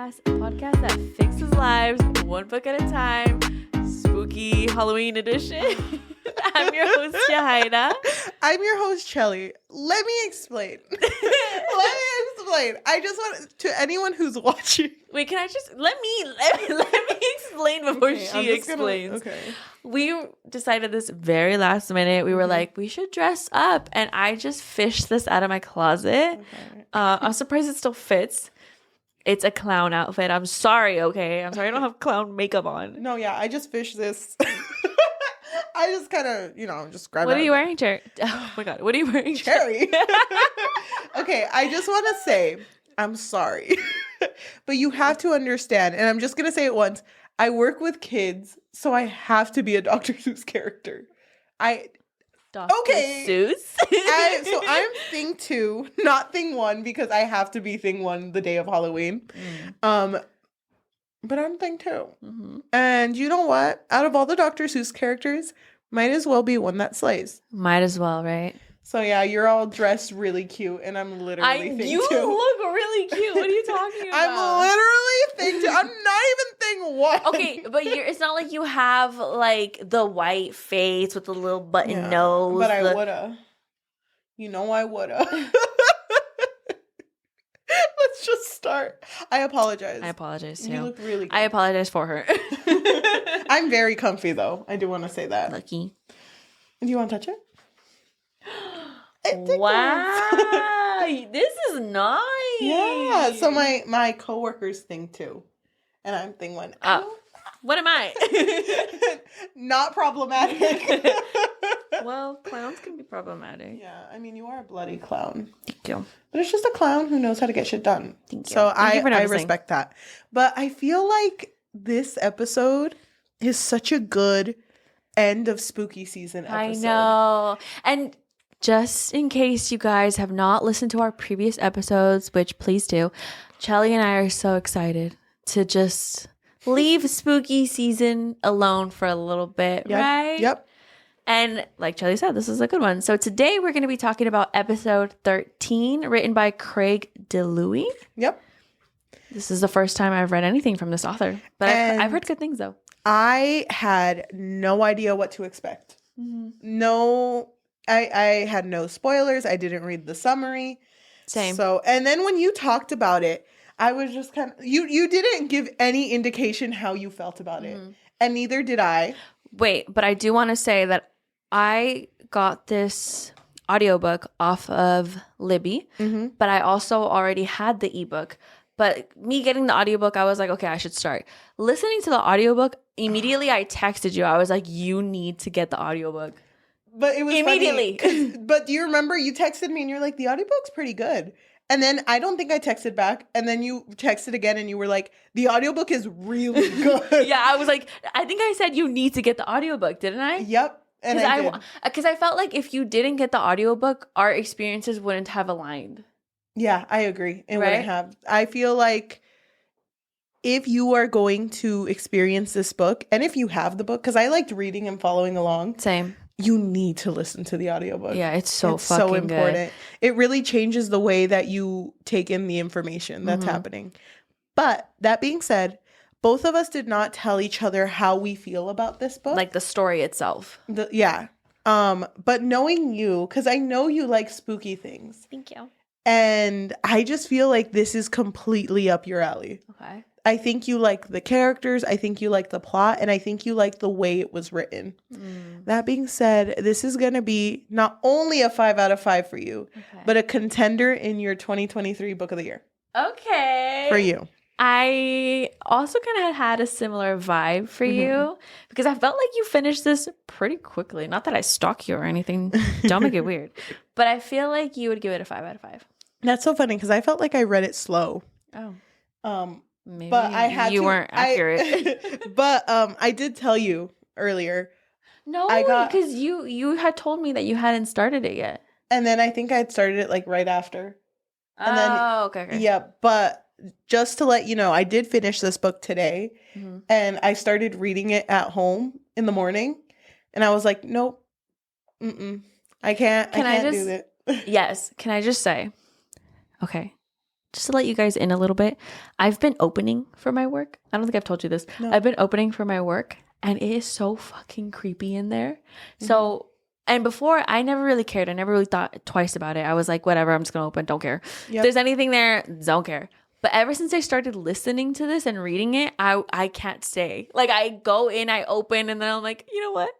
Podcast, a podcast that fixes lives one book at a time. Spooky Halloween edition. I'm your host, Jahaira. I'm your host, Chelly. Let me explain. I just want to anyone who's watching. Wait, can I just let me explain before she explains. Okay. We decided this very last minute. We were like, we should dress up, and I just fished this out of my closet. Okay. I'm surprised it still fits. It's a clown outfit. I'm sorry, okay? I'm sorry I don't have clown makeup on. No, yeah, I just fished this. I just kind of, just grab it. What are you wearing, Cherry? Oh my God. What are you wearing, Cherry? Okay, I just want to say, I'm sorry. But you have to understand, and I'm just going to say it once. I work with kids, so I have to be a Dr. Seuss character. Dr. Seuss? So I'm thing 2, not thing 1, because I have to be thing 1 the day of Halloween. But I'm thing 2. Mm-hmm. And you know what? Out of all the Dr. Seuss characters, might as well be one that slays. Might as well, right? So yeah, you're all dressed really cute, and I'm literally thing 2. You look really cute. What are you talking about? I'm literally thing 2. I'm not even thing 1. Okay, but it's not like you have like the white face with the little button nose. But I woulda. You know I woulda. Let's just start. I apologize. I apologize too. You look really good. I apologize for her. I'm very comfy though. I do want to say that. Lucky. Do you want to touch it? Wow. This is nice. Yeah. So my coworkers thing 2. And I'm thing 1. What am I? Not problematic. Well, clowns can be problematic. Yeah, I mean, you are a bloody clown. Thank you. But it's just a clown who knows how to get shit done. Thank you. So Thank you for I noticing. respect that. But I feel like this episode is such a good end of spooky season episode. I know. And just in case you guys have not listened to our previous episodes, which please do, Chelly and I are so excited to just leave spooky season alone for a little bit, right? Yep. And like Chelly said, this is a good one. So today we're going to be talking about episode 13, written by Craig DiLouie. Yep. This is the first time I've read anything from this author, but I've heard good things though. I had no idea what to expect. Mm-hmm. No, I had no spoilers. I didn't read the summary. Same. So, and then when you talked about it, I was just kind of, you didn't give any indication how you felt about it. And neither did I. Wait, but I do want to say that I got this audiobook off of Libby, but I also already had the ebook. But me getting the audiobook, I was like, okay, I should start. Listening to the audiobook, immediately I texted you. I was like, you need to get the audiobook. But it was immediately. Funny, but do you remember you texted me and you're like, the audiobook's pretty good. And then I don't think I texted back. And then you texted again and you were like, the audiobook is really good. Yeah, I was like, I think I said you need to get the audiobook, didn't I? Yep. And Because I felt like if you didn't get the audiobook, our experiences wouldn't have aligned. Yeah, I agree. It Right? wouldn't have. I feel like if you are going to experience this book, and if you have the book, because I liked reading and following along. Same. You need to listen to the audiobook. Yeah, it's so important. Good. It really changes the way that you take in the information that's happening. But that being said, both of us did not tell each other how we feel about this book. Like the story itself. Yeah. But knowing you, because I know you like spooky things. Thank you. And I just feel like this is completely up your alley. Okay. I think you like the characters, I think you like the plot, and I think you like the way it was written. That being said, this is going to be not only a 5 out of 5 for you, but a contender in your 2023 Book of the Year. Okay. For you. I also kind of had a similar vibe for you because I felt like you finished this pretty quickly. Not that I stalk you or anything. Don't make it weird. But I feel like you would give it a 5 out of 5. That's so funny because I felt like I read it slow. Oh. Maybe but I had you weren't accurate. But I did tell you earlier. No, because you had told me that you hadn't started it yet. And then I think I had started it like right after. And okay. Yeah, but just to let you know, I did finish this book today. And I started reading it at home in the morning. And I was like, nope. I can't do it. Yes. Can I just say, okay, just to let you guys in a little bit, I've been opening for my work. I don't think I've told you this. No. I've been opening for my work, and it is so fucking creepy in there. Mm-hmm. So, and before, I never really cared. I never really thought twice about it. I was like, whatever, I'm just going to open. Don't care. Yep. If there's anything there, don't care. But ever since I started listening to this and reading it, I can't stay. Like, I go in, I open, and then I'm like, you know what?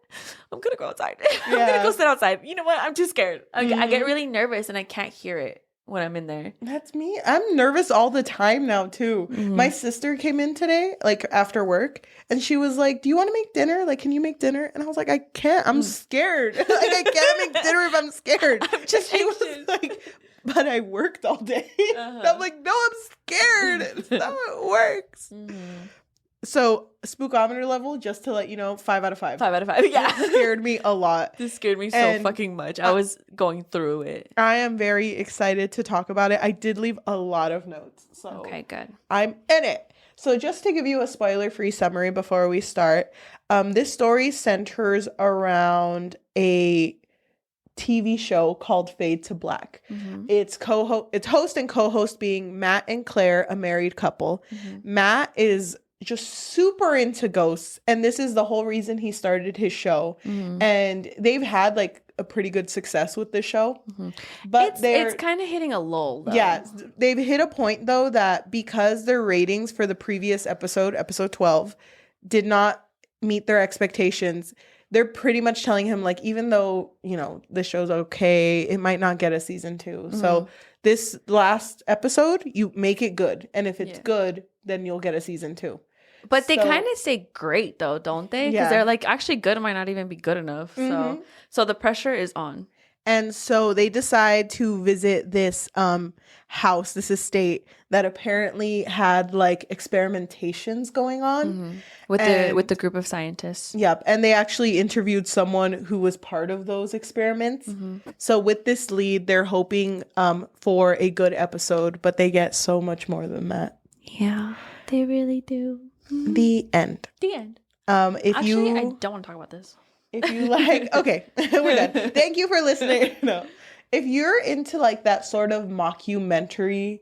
I'm going to go outside. I'm going to go sit outside. You know what? I'm too scared. Mm-hmm. I get really nervous, and I can't hear it when I'm in there. That's me. I'm nervous all the time now, too. Mm-hmm. My sister came in today, like, after work, and she was like, do you want to make dinner? Like, can you make dinner? And I was like, I can't. I'm scared. Like, I can't make dinner if I'm scared. I'm just she was like... But I worked all day. Uh-huh. I'm like, no, I'm scared. That's not how it works. Mm-hmm. So, spookometer level, just to let you know, 5 out of 5. 5 out of 5, yeah. It scared me a lot. This scared me so fucking much. I was going through it. I am very excited to talk about it. I did leave a lot of notes. So okay, good. I'm in it. So just to give you a spoiler-free summary before we start, this story centers around a TV show called Fade to Black. Mm-hmm. It's host and co-host being Matt and Claire, a married couple. Mm-hmm. Matt is just super into ghosts, and this is the whole reason he started his show. Mm-hmm. And they've had like a pretty good success with the show. Mm-hmm. But it's kind of hitting a lull though. Yeah, they've hit a point though that because their ratings for the previous episode 12, did not meet their expectations, they're pretty much telling him, like, even though, you know, the show's okay, it might not get a season 2. Mm-hmm. So this last episode, you make it good. And if it's good, then you'll get a season 2. But they kind of say great, though, don't they? Because they're like, actually, good might not even be good enough. Mm-hmm. So the pressure is on. And so they decide to visit this house, this estate that apparently had like experimentations going on with the group of scientists. Yep, and they actually interviewed someone who was part of those experiments. Mm-hmm. So with this lead, they're hoping for a good episode, but they get so much more than that. Yeah, they really do. The end. The end. I don't want to talk about this. If you like, okay, we're done. Thank you for listening. No, if you're into like that sort of mockumentary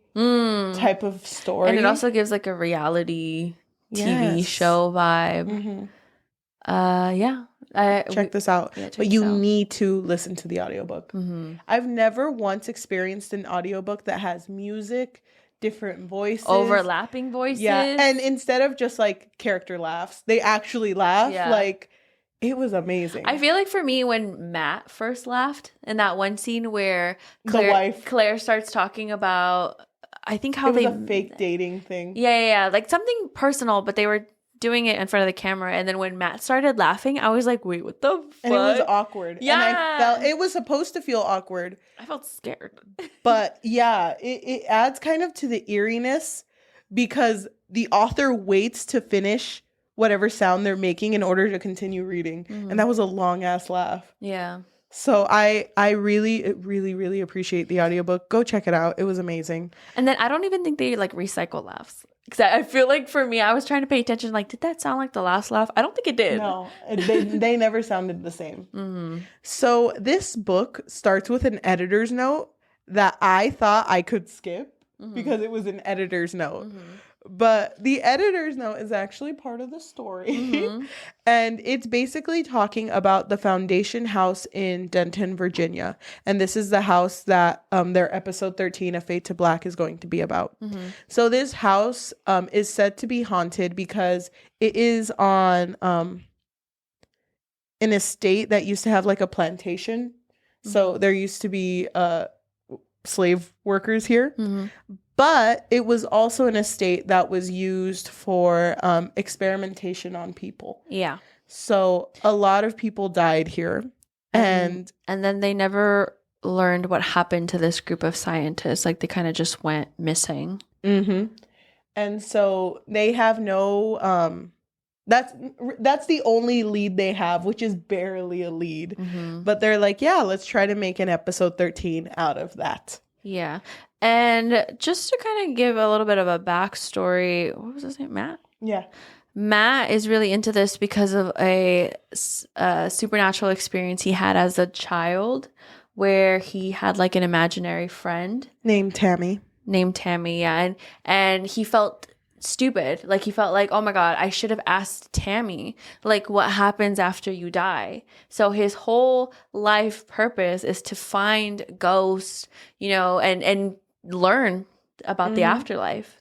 type of story, and it also gives like a reality TV show vibe. Mm-hmm. Check this out. Yeah, but you need to listen to the audiobook. Mm-hmm. I've never once experienced an audiobook that has music, different voices, overlapping voices. Yeah, and instead of just like character laughs, they actually laugh. Yeah. Like. It was amazing. I feel like for me, when Matt first laughed in that one scene where Claire starts talking about, I think how it was a fake dating thing. Yeah. Like something personal, but they were doing it in front of the camera. And then when Matt started laughing, I was like, wait, what the fuck? And it was awkward. Yeah. And I felt, it was supposed to feel awkward. I felt scared. But yeah, it adds kind of to the eeriness because the author waits to finish whatever sound they're making in order to continue reading. Mm-hmm. And that was a long ass laugh. Yeah. So I really, really, really appreciate the audiobook. Go check it out. It was amazing. And then I don't even think they like recycle laughs. Because I feel like for me, I was trying to pay attention. Like, did that sound like the last laugh? I don't think it did. No, they never sounded the same. Mm-hmm. So this book starts with an editor's note that I thought I could skip because it was an editor's note. Mm-hmm. But the editor's note is actually part of the story. Mm-hmm. And it's basically talking about the Foundation House in Denton, Virginia. And this is the house that their episode 13 of Fade to Black is going to be about. Mm-hmm. So this house is said to be haunted because it is on an estate that used to have like a plantation. Mm-hmm. So there used to be slave workers here. Mm-hmm. But it was also an estate that was used for experimentation on people. Yeah. So a lot of people died here. And then they never learned what happened to this group of scientists. Like they kind of just went missing. Mm-hmm. And so they have no... That's the only lead they have, which is barely a lead. Mm-hmm. But they're like, yeah, let's try to make an episode 13 out of that. Yeah. And just to kind of give a little bit of a backstory, what was his name? Matt? Yeah. Matt is really into this because of a supernatural experience he had as a child where he had like an imaginary friend. Named Tammy. named Tammy. Yeah, and he felt stupid. Like he felt like, oh my God, I should have asked Tammy, like, what happens after you die. So his whole life purpose is to find ghosts, you know, and learn about the afterlife.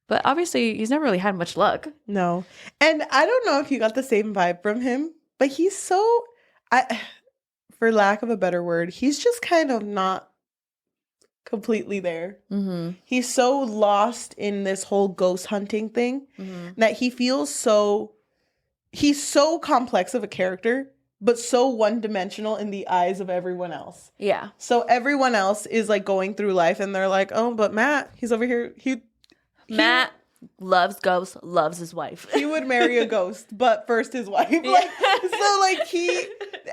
But obviously he's never really had much luck. No. And I don't know if you got the same vibe from him, but he's so, for lack of a better word, he's just kind of not completely there. He's so lost in this whole ghost hunting thing that he feels he's so complex of a character, but so one-dimensional in the eyes of everyone else. Yeah. So everyone else is like going through life and they're like, oh, but Matt, he's over here. Matt loves ghosts, loves his wife. He would marry a ghost, but first his wife.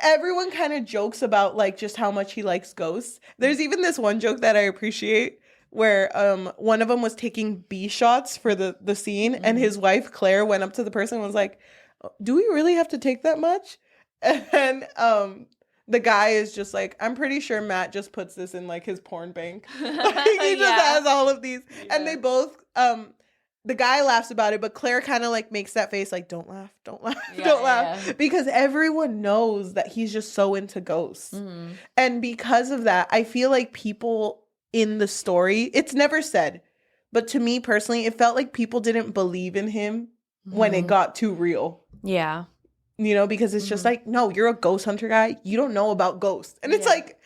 Everyone kind of jokes about like just how much he likes ghosts. There's even this one joke that I appreciate where one of them was taking B shots for the scene, and his wife Claire went up to the person and was like, do we really have to take that much? And the guy is just like, I'm pretty sure Matt just puts this in like his porn bank. Like, he just has all of these. Yeah. And they both the guy laughs about it, but Claire kind of like makes that face like, don't laugh, don't laugh, don't laugh. Because everyone knows that he's just so into ghosts. And because of that, I feel like people in the story, it's never said, but to me personally, it felt like people didn't believe in him when it got too real. Yeah. You know, because it's just like, no, you're a ghost hunter guy. You don't know about ghosts. And it's like,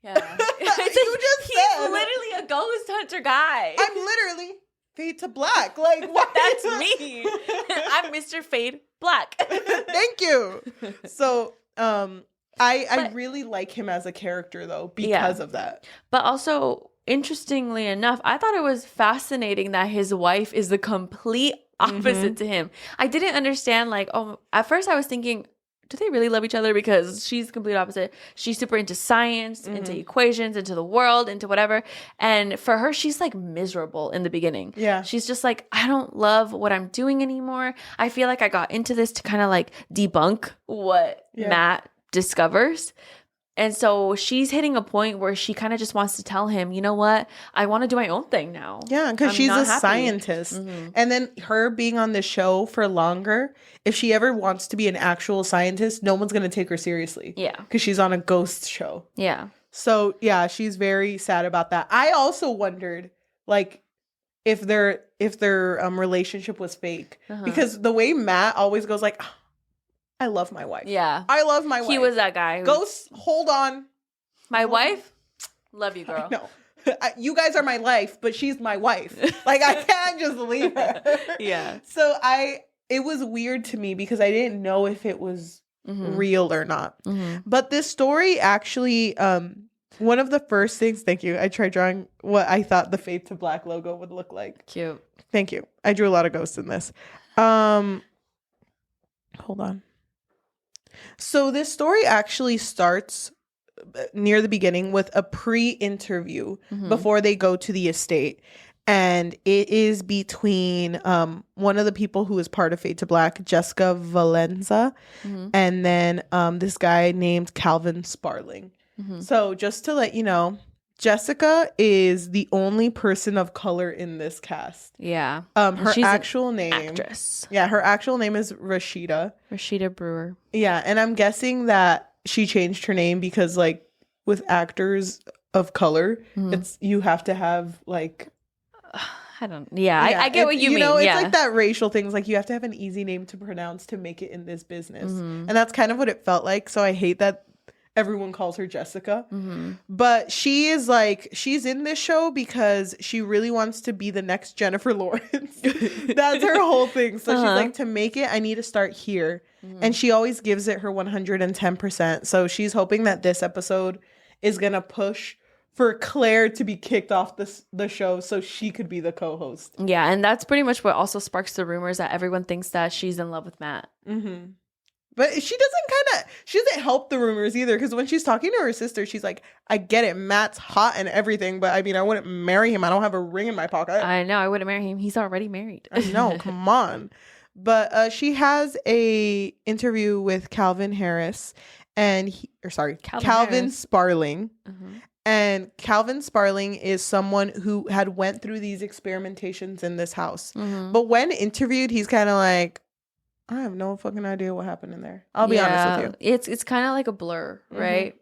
you just he's literally a ghost hunter guy. I'm literally Fade to Black. Like, what? That's me. I'm Mr. Fade Black. Thank you. So, I really like him as a character though, because of that. But also, interestingly enough, I thought it was fascinating that his wife is the complete opposite to him. I didn't understand, like, at first I was thinking, do they really love each other? Because she's the complete opposite. She's super into science, into equations, into the world, into whatever. And for her, she's like miserable in the beginning. Yeah. She's just like, I don't love what I'm doing anymore. I feel like I got into this to kind of like debunk what Matt discovers. And so she's hitting a point where she kind of just wants to tell him, you know what? I want to do my own thing now. Yeah, because she's a scientist. And then her being on the show for longer, if she ever wants to be an actual scientist, no one's going to take her seriously. Yeah. Because she's on a ghost show. Yeah. So, yeah, she's very sad about that. I also wondered, like, if their relationship was fake. Because the way Matt always goes like, I love my wife. Yeah. I love my wife. He was that guy. Ghosts, hold on. My wife? Love you, girl. No. You guys are my life, but she's my wife. Like, I can't just leave her. Yeah. So it was weird to me because I didn't know if it was real or not. But this story actually, one of the first things, thank you. I tried drawing what I thought the Fade to Black logo would look like. Cute. Thank you. I drew a lot of ghosts in this. Hold on. So this story actually starts near the beginning with a pre-interview before they go to the estate. And it is between one of the people who is part of Fade to Black, Jessica Valenza, and then this guy named Calvin Sparling. So just to let you know, Jessica is the only person of color in this cast. Yeah. Her actual name. Actress. Yeah, her actual name is Rashida. Rashida Brewer. Yeah, and I'm guessing that she changed her name because, like, with actors of color, you have to have like. I get what you mean. It's like that racial thing. It's like you have to have an easy name to pronounce to make it in this business, and that's kind of what it felt like. So I hate that everyone calls her Jessica. But she is like, she's in this show because she really wants to be the next Jennifer Lawrence. That's her whole thing. So she's like, to make it, I need to start here. And she always gives it her 110%. So she's hoping that this episode is going to push for Claire to be kicked off the show so she could be the co-host. Yeah, and that's pretty much what also sparks the rumors that everyone thinks that she's in love with Matt. But she doesn't help the rumors either, because when she's talking to her sister, she's like, I get it, Matt's hot and everything, but I mean, I wouldn't marry him. I don't have a ring in my pocket. I know, I wouldn't marry him. He's already married. I know, come on. But she has a interview with Calvin Harris and Calvin Sparling. And Calvin Sparling is someone who had went through these experimentations in this house. But when interviewed, he's kind of like, I have no fucking idea what happened in there. I'll be honest with you. It's kind of like a blur, right?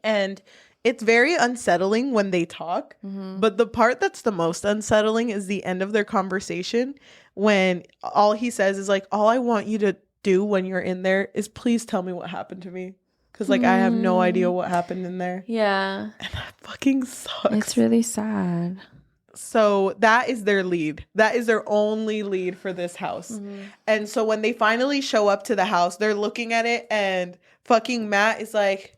And it's very unsettling when they talk. But the part that's the most unsettling is the end of their conversation, when all he says is like, all I want you to do when you're in there is please tell me what happened to me. Because, like, I have no idea what happened in there. Yeah. And that fucking sucks. It's really sad. So that is their lead. That is their only lead for this house. And so when they finally show up to the house, they're looking at it, and fucking Matt is like,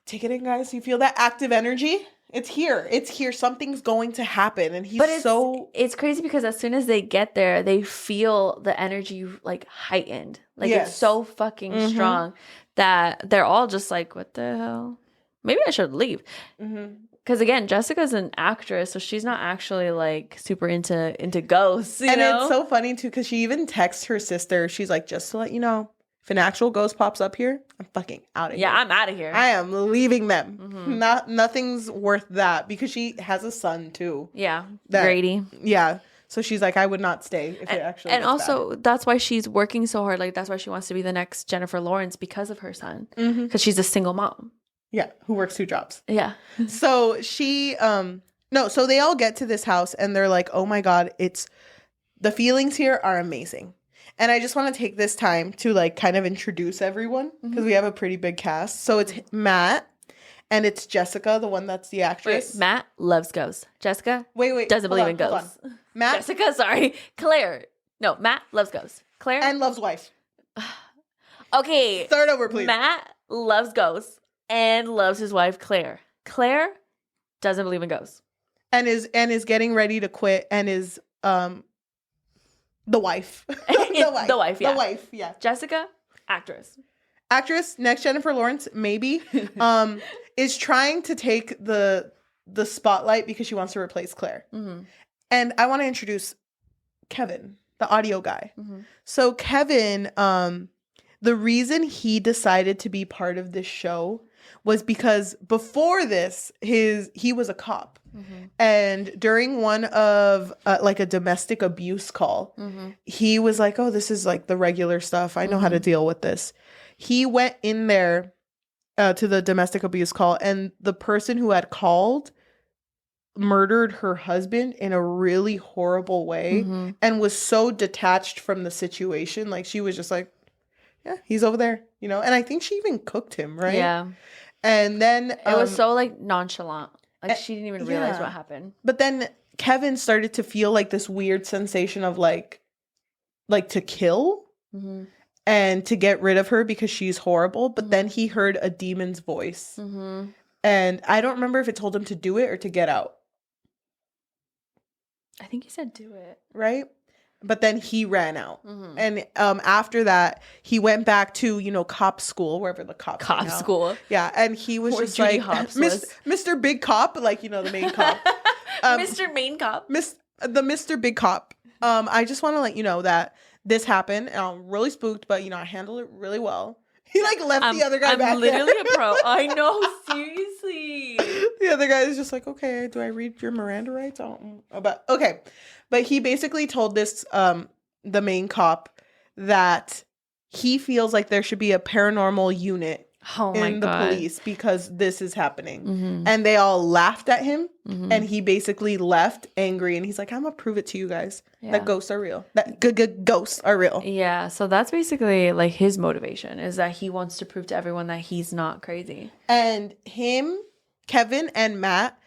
take it in, guys. You feel that active energy? It's here. It's here. Something's going to happen. And it's crazy because as soon as they get there, they feel the energy, like, heightened. Like, it's so fucking strong that they're all just like, what the hell? Maybe I should leave. Because, again, Jessica's an actress, so she's not actually, like, super into ghosts, you know? It's so funny, too, because she even texts her sister. She's like, just to let you know, if an actual ghost pops up here, I'm fucking out of here. Yeah, I'm out of here. I am leaving them. Nothing's worth that, because she has a son, too. Yeah, Grady. Yeah. So she's like, I would not stay if it actually And also, bad. that's why she's working so hard. Like, that's why she wants to be the next Jennifer Lawrence, because of her son. Because she's a single mom. Yeah, who works 2 jobs. Yeah. So she, so they all get to this house, and they're like, oh my God, the feelings here are amazing. And I just want to take this time to, like, kind of introduce everyone, because we have a pretty big cast. So it's Matt, and it's Jessica, the one that's the actress. Wait, Matt loves ghosts. Jessica doesn't believe in ghosts. Matt, Jessica, sorry. Claire. No, Matt loves ghosts. Claire. And loves wife. Okay. Start over, please. Matt loves ghosts and loves his wife, Claire. Claire doesn't believe in ghosts. And is getting ready to quit, and is the wife. The wife, yeah. The wife, yeah. Jessica, actress, next Jennifer Lawrence, maybe, is trying to take the spotlight because she wants to replace Claire. And I want to introduce Kevin, the audio guy. So Kevin, the reason he decided to be part of this show was because before this, he was a cop. And during one of like a domestic abuse call, he was like, oh, this is like the regular stuff. I know how to deal with this. He went in there to the domestic abuse call, and the person who had called murdered her husband in a really horrible way and was so detached from the situation. Like, she was just like, yeah, he's over there, you know? And I think she even cooked him, right? Yeah. And then it was so, like, nonchalant. Like, she didn't even realize what happened. But then Kevin started to feel like this weird sensation of like to kill and to get rid of her because she's horrible. But then he heard a demon's voice. And I don't remember if it told him to do it or to get out. I think he said do it. Right? But then he ran out. And after that, he went back to, cop school, wherever the cops Cop school. Yeah. And he was Where just Judy like, Hopps was. Mr. Big Cop, like, the main cop. Mr. Main Cop. The Mr. Big Cop. I just want to let you know that this happened. And I'm really spooked, but, I handled it really well. He, like, left the other guy back. I'm literally a pro. I know, seriously. The other guy is just like, okay, do I read your Miranda rights? Okay. But he basically told this, the main cop, that he feels like there should be a paranormal unit in the police because this is happening. And they all laughed at him. And he basically left angry. And he's like, I'm going to prove it to you guys that ghosts are real. That ghosts are real. Yeah. So that's basically like his motivation, is that he wants to prove to everyone that he's not crazy. And him, Kevin, and Matt,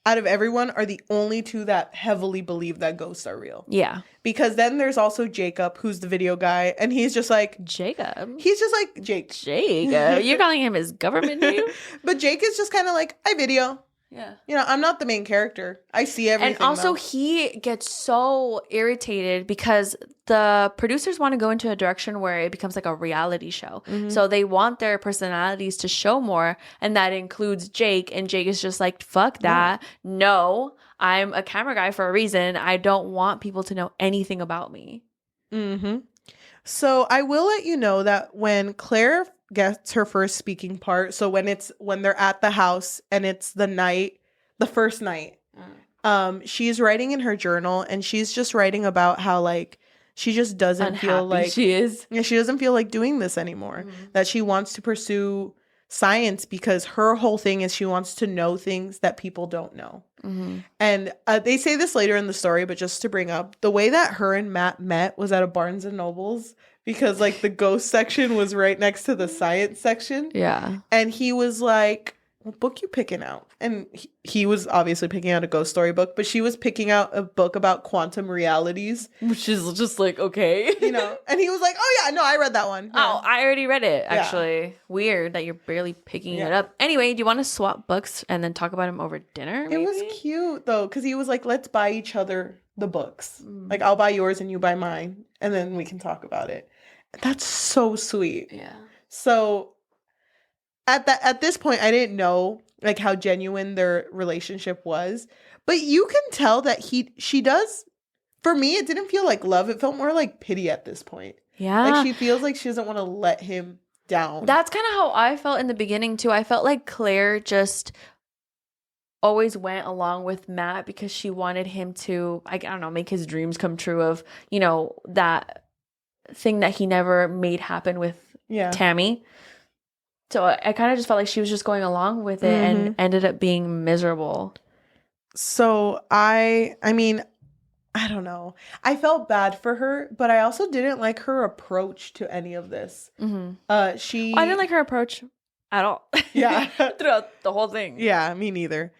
out of everyone, are the only 2 that heavily believe that ghosts are real. Yeah. Because then there's also Jacob, who's the video guy, and he's just like... Jacob? He's just like, Jake. Jacob? You're calling him his government name? But Jake is just kind of like, I video. Yeah. I'm not the main character. I see everything. And also, he gets so irritated because the producers want to go into a direction where it becomes like a reality show. So they want their personalities to show more. And that includes Jake. And Jake is just like, fuck that. No, I'm a camera guy for a reason. I don't want people to know anything about me. So I will let you know that when Claire gets her first speaking part. So when they're at the house and it's the first night, she's writing in her journal and she's just writing about how like she just doesn't feel like she is. Yeah, she doesn't feel like doing this anymore. That she wants to pursue science because her whole thing is she wants to know things that people don't know. And they say this later in the story, but just to bring up, the way that her and Matt met was at a Barnes and Nobles because like the ghost section was right next to the science section. Yeah. And he was like, what book you picking out? And he was obviously picking out a ghost story book, but she was picking out a book about quantum realities. Which is just like, okay. You know? And he was like, oh yeah, no, I read that one. Yeah. Oh, I already read it, actually. Yeah. Weird that you're barely picking it up. Anyway, do you want to swap books and then talk about them over dinner? Maybe? It was cute, though, because he was like, let's buy each other the books. Like, I'll buy yours and you buy mine, and then we can talk about it. That's so sweet. Yeah. So at this point, I didn't know like how genuine their relationship was, but you can tell that she does. For me, it didn't feel like love. It felt more like pity at this point. Yeah, like she feels like she doesn't want to let him down. That's kind of how I felt in the beginning too. I felt like Claire just always went along with Matt because she wanted him to, I don't know, make his dreams come true of, you know, that thing that he never made happen with Tammy. So I kind of just felt like she was just going along with it and ended up being miserable. So I mean, I don't know. I felt bad for her, but I also didn't like her approach to any of this. I didn't like her approach at all. Yeah. Throughout the whole thing. Yeah, me neither.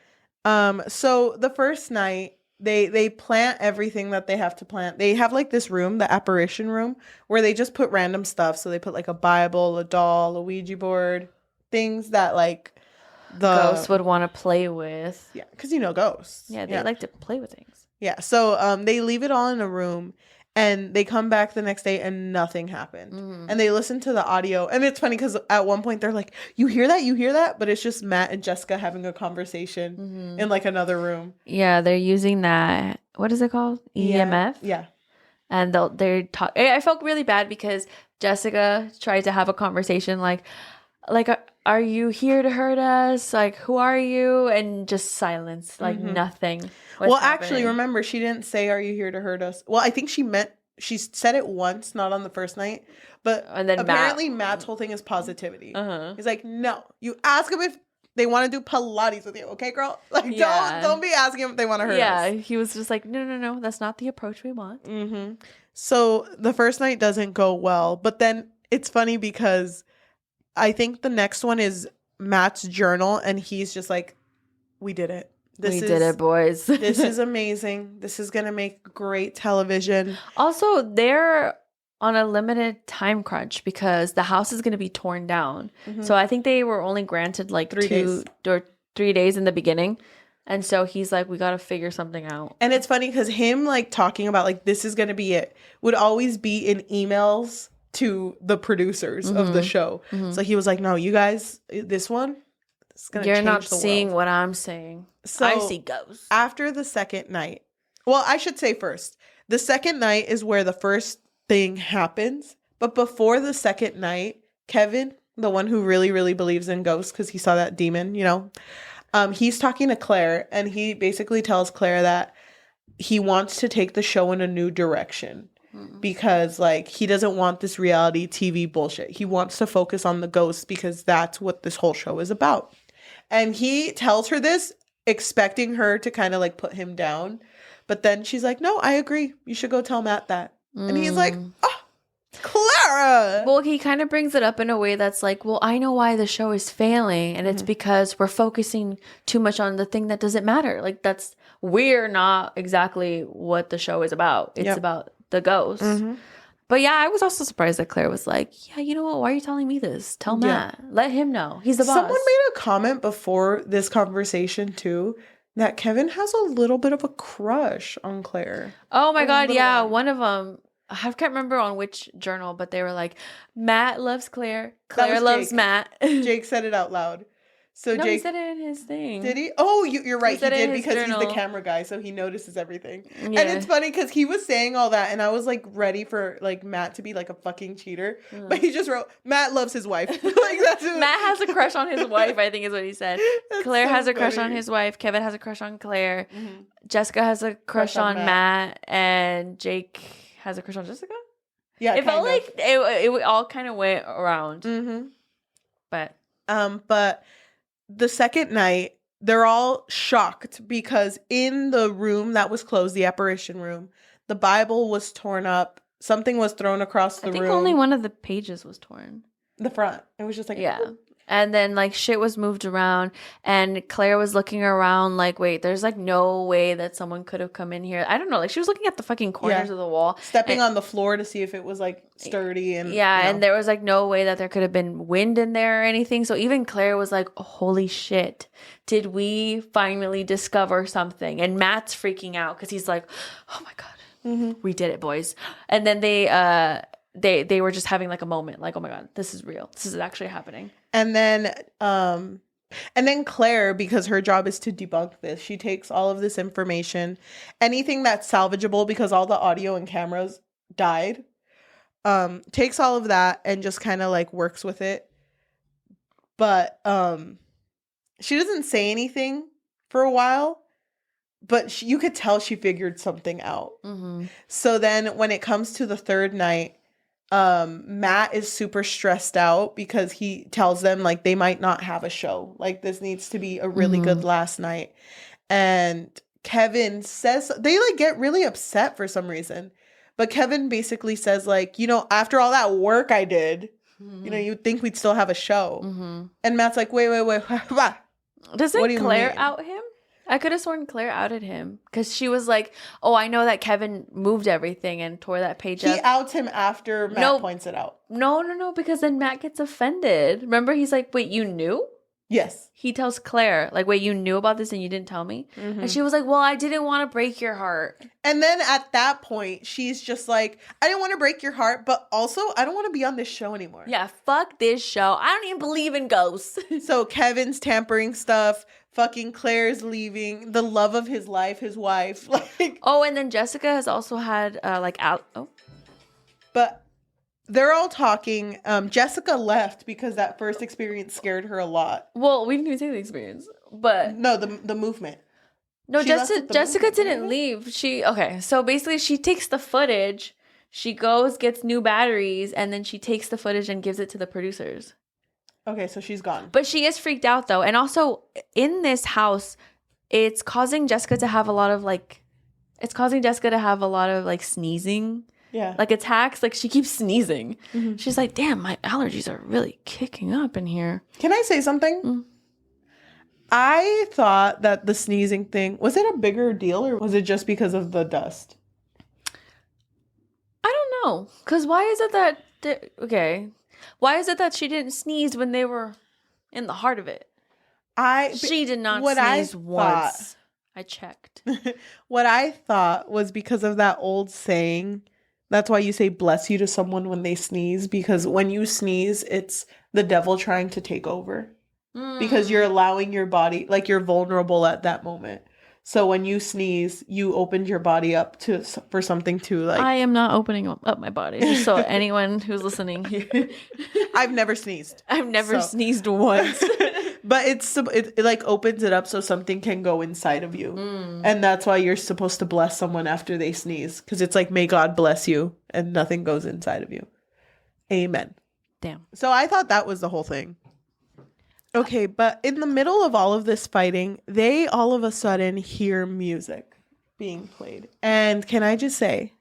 So the first night, they plant everything that they have to plant. They have like this room, the apparition room, where they just put random stuff. So they put like a Bible, a doll, a Ouija board, things that like the ghosts would want to play with. Yeah, because you know ghosts. Yeah, they like to play with things. Yeah, so they leave it all in a room, and they come back the next day and nothing happened. And they listen to the audio, and it's funny because at one point they're like, you hear that? But it's just Matt and Jessica having a conversation in like another room. Yeah, they're using that, what is it called? EMF? Yeah. And they're talk. I felt really bad because Jessica tried to have a conversation like, are you here to hurt us? Like, who are you? And just silence, like nothing. Well, actually, remember, she didn't say, are you here to hurt us? Well, I think she said it once, not on the first night. But and then apparently Matt's whole thing is positivity. He's like, no, you ask them if they want to do Pilates with you. Okay, girl? Like, don't be asking them if they want to hurt us. Yeah, he was just like, no, that's not the approach we want. So the first night doesn't go well. But then it's funny because I think the next one is Matt's journal, and he's just like, we did it. We did it, boys. This is amazing. This is going to make great television. Also, they're on a limited time crunch because the house is going to be torn down. So I think they were only granted like 3 days in the beginning. And so he's like, we got to figure something out. And it's funny because him like talking about like, this is going to be it would always be in emails to the producers of the show. So he was like, no, you guys, this one is going to change the world. You're not seeing what I'm saying. So I see ghosts. After the second night, well, I should say first, the second night is where the first thing happens. But before the second night, Kevin, the one who really, really believes in ghosts because he saw that demon, you know, he's talking to Claire, and he basically tells Claire that he wants to take the show in a new direction. Because like he doesn't want this reality TV bullshit. He wants to focus on the ghosts because that's what this whole show is about. And he tells her this expecting her to kind of like put him down. But then she's like, no, I agree. You should go tell Matt that. And he's like, oh, Clara. Well, he kind of brings it up in a way that's like, well, I know why the show is failing. And it's because we're focusing too much on the thing that doesn't matter. Like we're not exactly what the show is about. It's about the ghost. But yeah, I was also surprised that Claire was like, yeah, you know what? Why are you telling me this? Tell Matt. Let him know. He's the boss. Someone made a comment before this conversation too that Kevin has a little bit of a crush on Claire. Oh my God. Yeah. One of them, I can't remember on which journal, but they were like, Matt loves Claire. Claire loves Matt. Jake said it out loud. So No, Jake he said it in his thing. Did he? Oh, you're right. He did because journal. he's the camera guy, so he notices everything. Yeah. And it's funny because he was saying all that, and I was like ready for like Matt to be like a fucking cheater, but he just wrote Matt loves his wife. Like that's Matt has a crush on his wife. I think is what he said. Claire has a crush on his wife. Kevin has a crush on Claire. Mm-hmm. Jessica has a crush on Matt, and Jake has a crush on Jessica. Yeah, it felt like it all kind of went around. Mm-hmm. But the second night, they're all shocked because in the room that was closed, the apparition room, the Bible was torn up. Something was thrown across the room. I think only one of the pages was torn. The front. It was just like... Yeah. And then, like, shit was moved around, and Claire was looking around like, wait, there's, like, no way that someone could have come in here. I don't know. Like, she was looking at the fucking corners of the wall. Stepping on the floor to see if it was, like, sturdy. And and there was, like, no way that there could have been wind in there or anything. So even Claire was like, oh, holy shit. Did we finally discover something? And Matt's freaking out because he's like, oh, my God. We did it, boys. And then they were just having, like, a moment. Like, oh, my God, this is real. This is actually happening. And then Claire, because her job is to debunk this, she takes all of this information, anything that's salvageable because all the audio and cameras died, takes all of that and just kind of like works with it. But she doesn't say anything for a while, but you could tell she figured something out. Mm-hmm. So then when it comes to the third night, Matt is super stressed out because he tells them like they might not have a show. Like this needs to be a really good last night. And Kevin says they like get really upset for some reason. But Kevin basically says like, you know, after all that work I did, you know, you'd think we'd still have a show. And Matt's like, wait. Doesn't Claire out him? I could have sworn Claire outed him because she was like, oh, I know that Kevin moved everything and tore that page up. He outs him after Matt points it out. No, because then Matt gets offended. Remember, he's like, wait, you knew? Yes. He tells Claire, like, wait, you knew about this and you didn't tell me? And she was like, well, I didn't want to break your heart. And then at that point, she's just like, I didn't want to break your heart, but also I don't want to be on this show anymore. Yeah, fuck this show. I don't even believe in ghosts. So Kevin's tampering stuff. Fucking Claire's leaving. The love of his life, his wife. Like, oh, and then Jessica has also had But they're all talking. Jessica left because that first experience scared her a lot. Well, we didn't even say the experience, but no, the movement. No, Jessica didn't leave. So basically she takes the footage, she goes, gets new batteries, and then she takes the footage and gives it to the producers. Okay, so she's gone. But she is freaked out though. And also in this house, it's causing Jessica to have a lot of sneezing. Yeah. Like attacks. Like she keeps sneezing. She's like, damn, my allergies are really kicking up in here. Can I say something? I thought that the sneezing thing, was it a bigger deal or was it just because of the dust? I don't know. Because why is it that... Why is it that she didn't sneeze when they were in the heart of it? She did not sneeze once. I checked. What I thought was because of that old saying. That's why you say bless you to someone when they sneeze. Because when you sneeze, it's the devil trying to take over. Because you're allowing your body, like you're vulnerable at that moment. So when you sneeze, you opened your body up for something to like... I am not opening up my body. Just so anyone who's listening here. I've never sneezed. I've never sneezed once. But it like opens it up so something can go inside of you. And that's why you're supposed to bless someone after they sneeze. Because it's like, may God bless you. And nothing goes inside of you. Amen. Damn. So I thought that was the whole thing. Okay, but in the middle of all of this fighting, they all of a sudden hear music being played. And can I just say,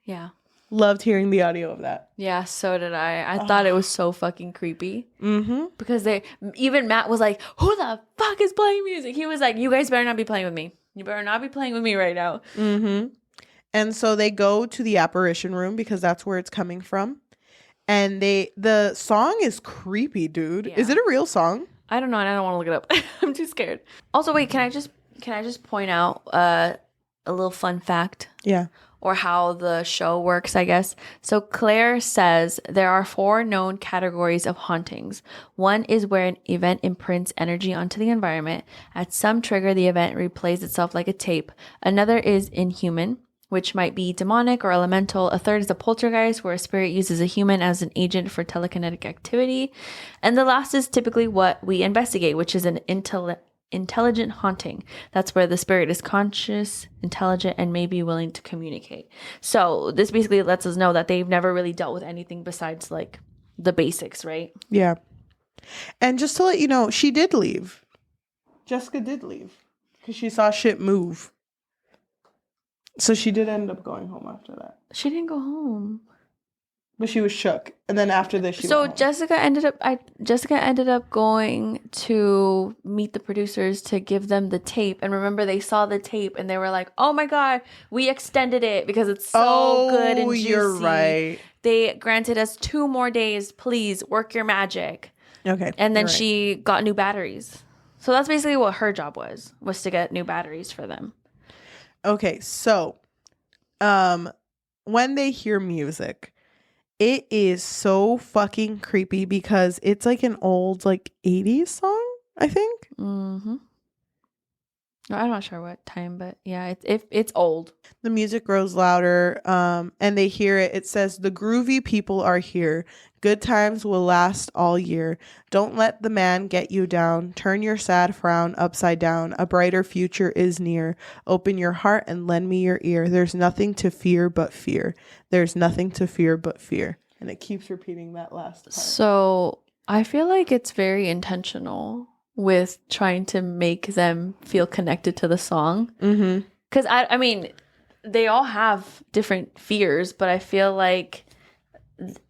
loved hearing the audio of that. Yeah, so did I. I thought it was so fucking creepy. Because even Matt was like, who the fuck is playing music? He was like, you guys better not be playing with me. You better not be playing with me right now. And so they go to the apparition room because that's where it's coming from. And the song is creepy, dude. Yeah. Is it a real song? I don't know, and I don't want to look it up. I'm too scared. Also, wait, can I just point out a little fun fact? Yeah. or how the show works, I guess. So Claire says there are 4 known categories of hauntings. One is where an event imprints energy onto the environment. At some trigger, the event replays itself like a tape. Another is inhuman, which might be demonic or elemental. A third is a poltergeist, where a spirit uses a human as an agent for telekinetic activity. And the last is typically what we investigate, which is an intelligent haunting. That's where the spirit is conscious, intelligent, and may be willing to communicate. So this basically lets us know that they've never really dealt with anything besides like the basics, right? Yeah. And just to let you know, she did leave. Jessica did leave because she saw shit move. So she did end up going home after that. She didn't go home. But she was shook. And then after this, she So went home. Jessica ended up going to meet the producers to give them the tape. And remember, they saw the tape and they were like, oh my God, we extended it because it's so good and juicy. You're right. They granted us 2 more days. Please work your magic. Okay. And then she got new batteries. So that's basically what her job was to get new batteries for them. Okay, so when they hear music, it is so fucking creepy because it's like an old like 80s song, I think. Mm-hmm. I'm not sure what time, but yeah, it's old. The music grows louder, and they hear it. It says, "The groovy people are here. Good times will last all year. Don't let the man get you down. Turn your sad frown upside down. A brighter future is near. Open your heart and lend me your ear. There's nothing to fear but fear. There's nothing to fear but fear." And it keeps repeating that last part. So I feel like it's very intentional with trying to make them feel connected to the song. Mm-hmm. Because I mean, they all have different fears, but I feel like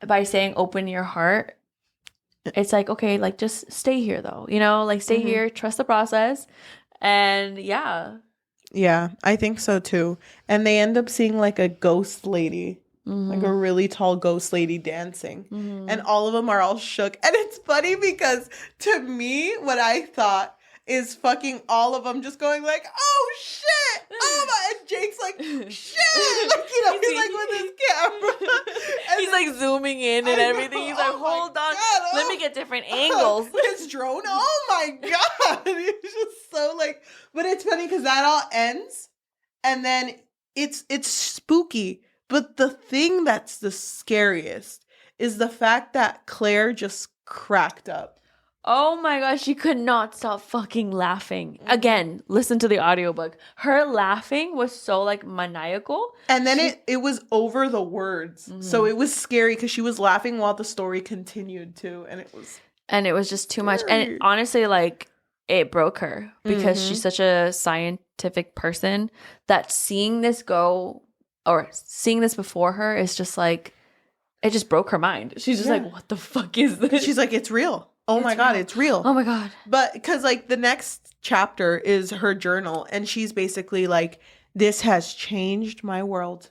by saying open your heart, it's like, okay, like just stay here though, you know, like stay here, trust the process. And yeah, I think so too. And they end up seeing like a ghost lady, like a really tall ghost lady dancing, and all of them are all shook. And it's funny because to me, what I thought is fucking all of them just going like, oh shit, oh my, and Jake's like, shit, like, you know, he's like with his camera. And he's like zooming in and everything. He's like, hold on, let me get different angles. His drone, oh my God. It's just so like, but it's funny because that all ends and then it's spooky. But the thing that's the scariest is the fact that Claire just cracked up. Oh my gosh, she could not stop fucking laughing. Again, listen to the audiobook. Her laughing was so like maniacal. And then it was over the words. So it was scary because she was laughing while the story continued too. And it was just too much. And honestly, like, it broke her because she's such a scientific person that seeing this before her is just like, it just broke her mind. She's just like, what the fuck is this? She's like, it's real. Oh my God, it's real. Oh my God. But because like the next chapter is her journal and she's basically like, this has changed my world.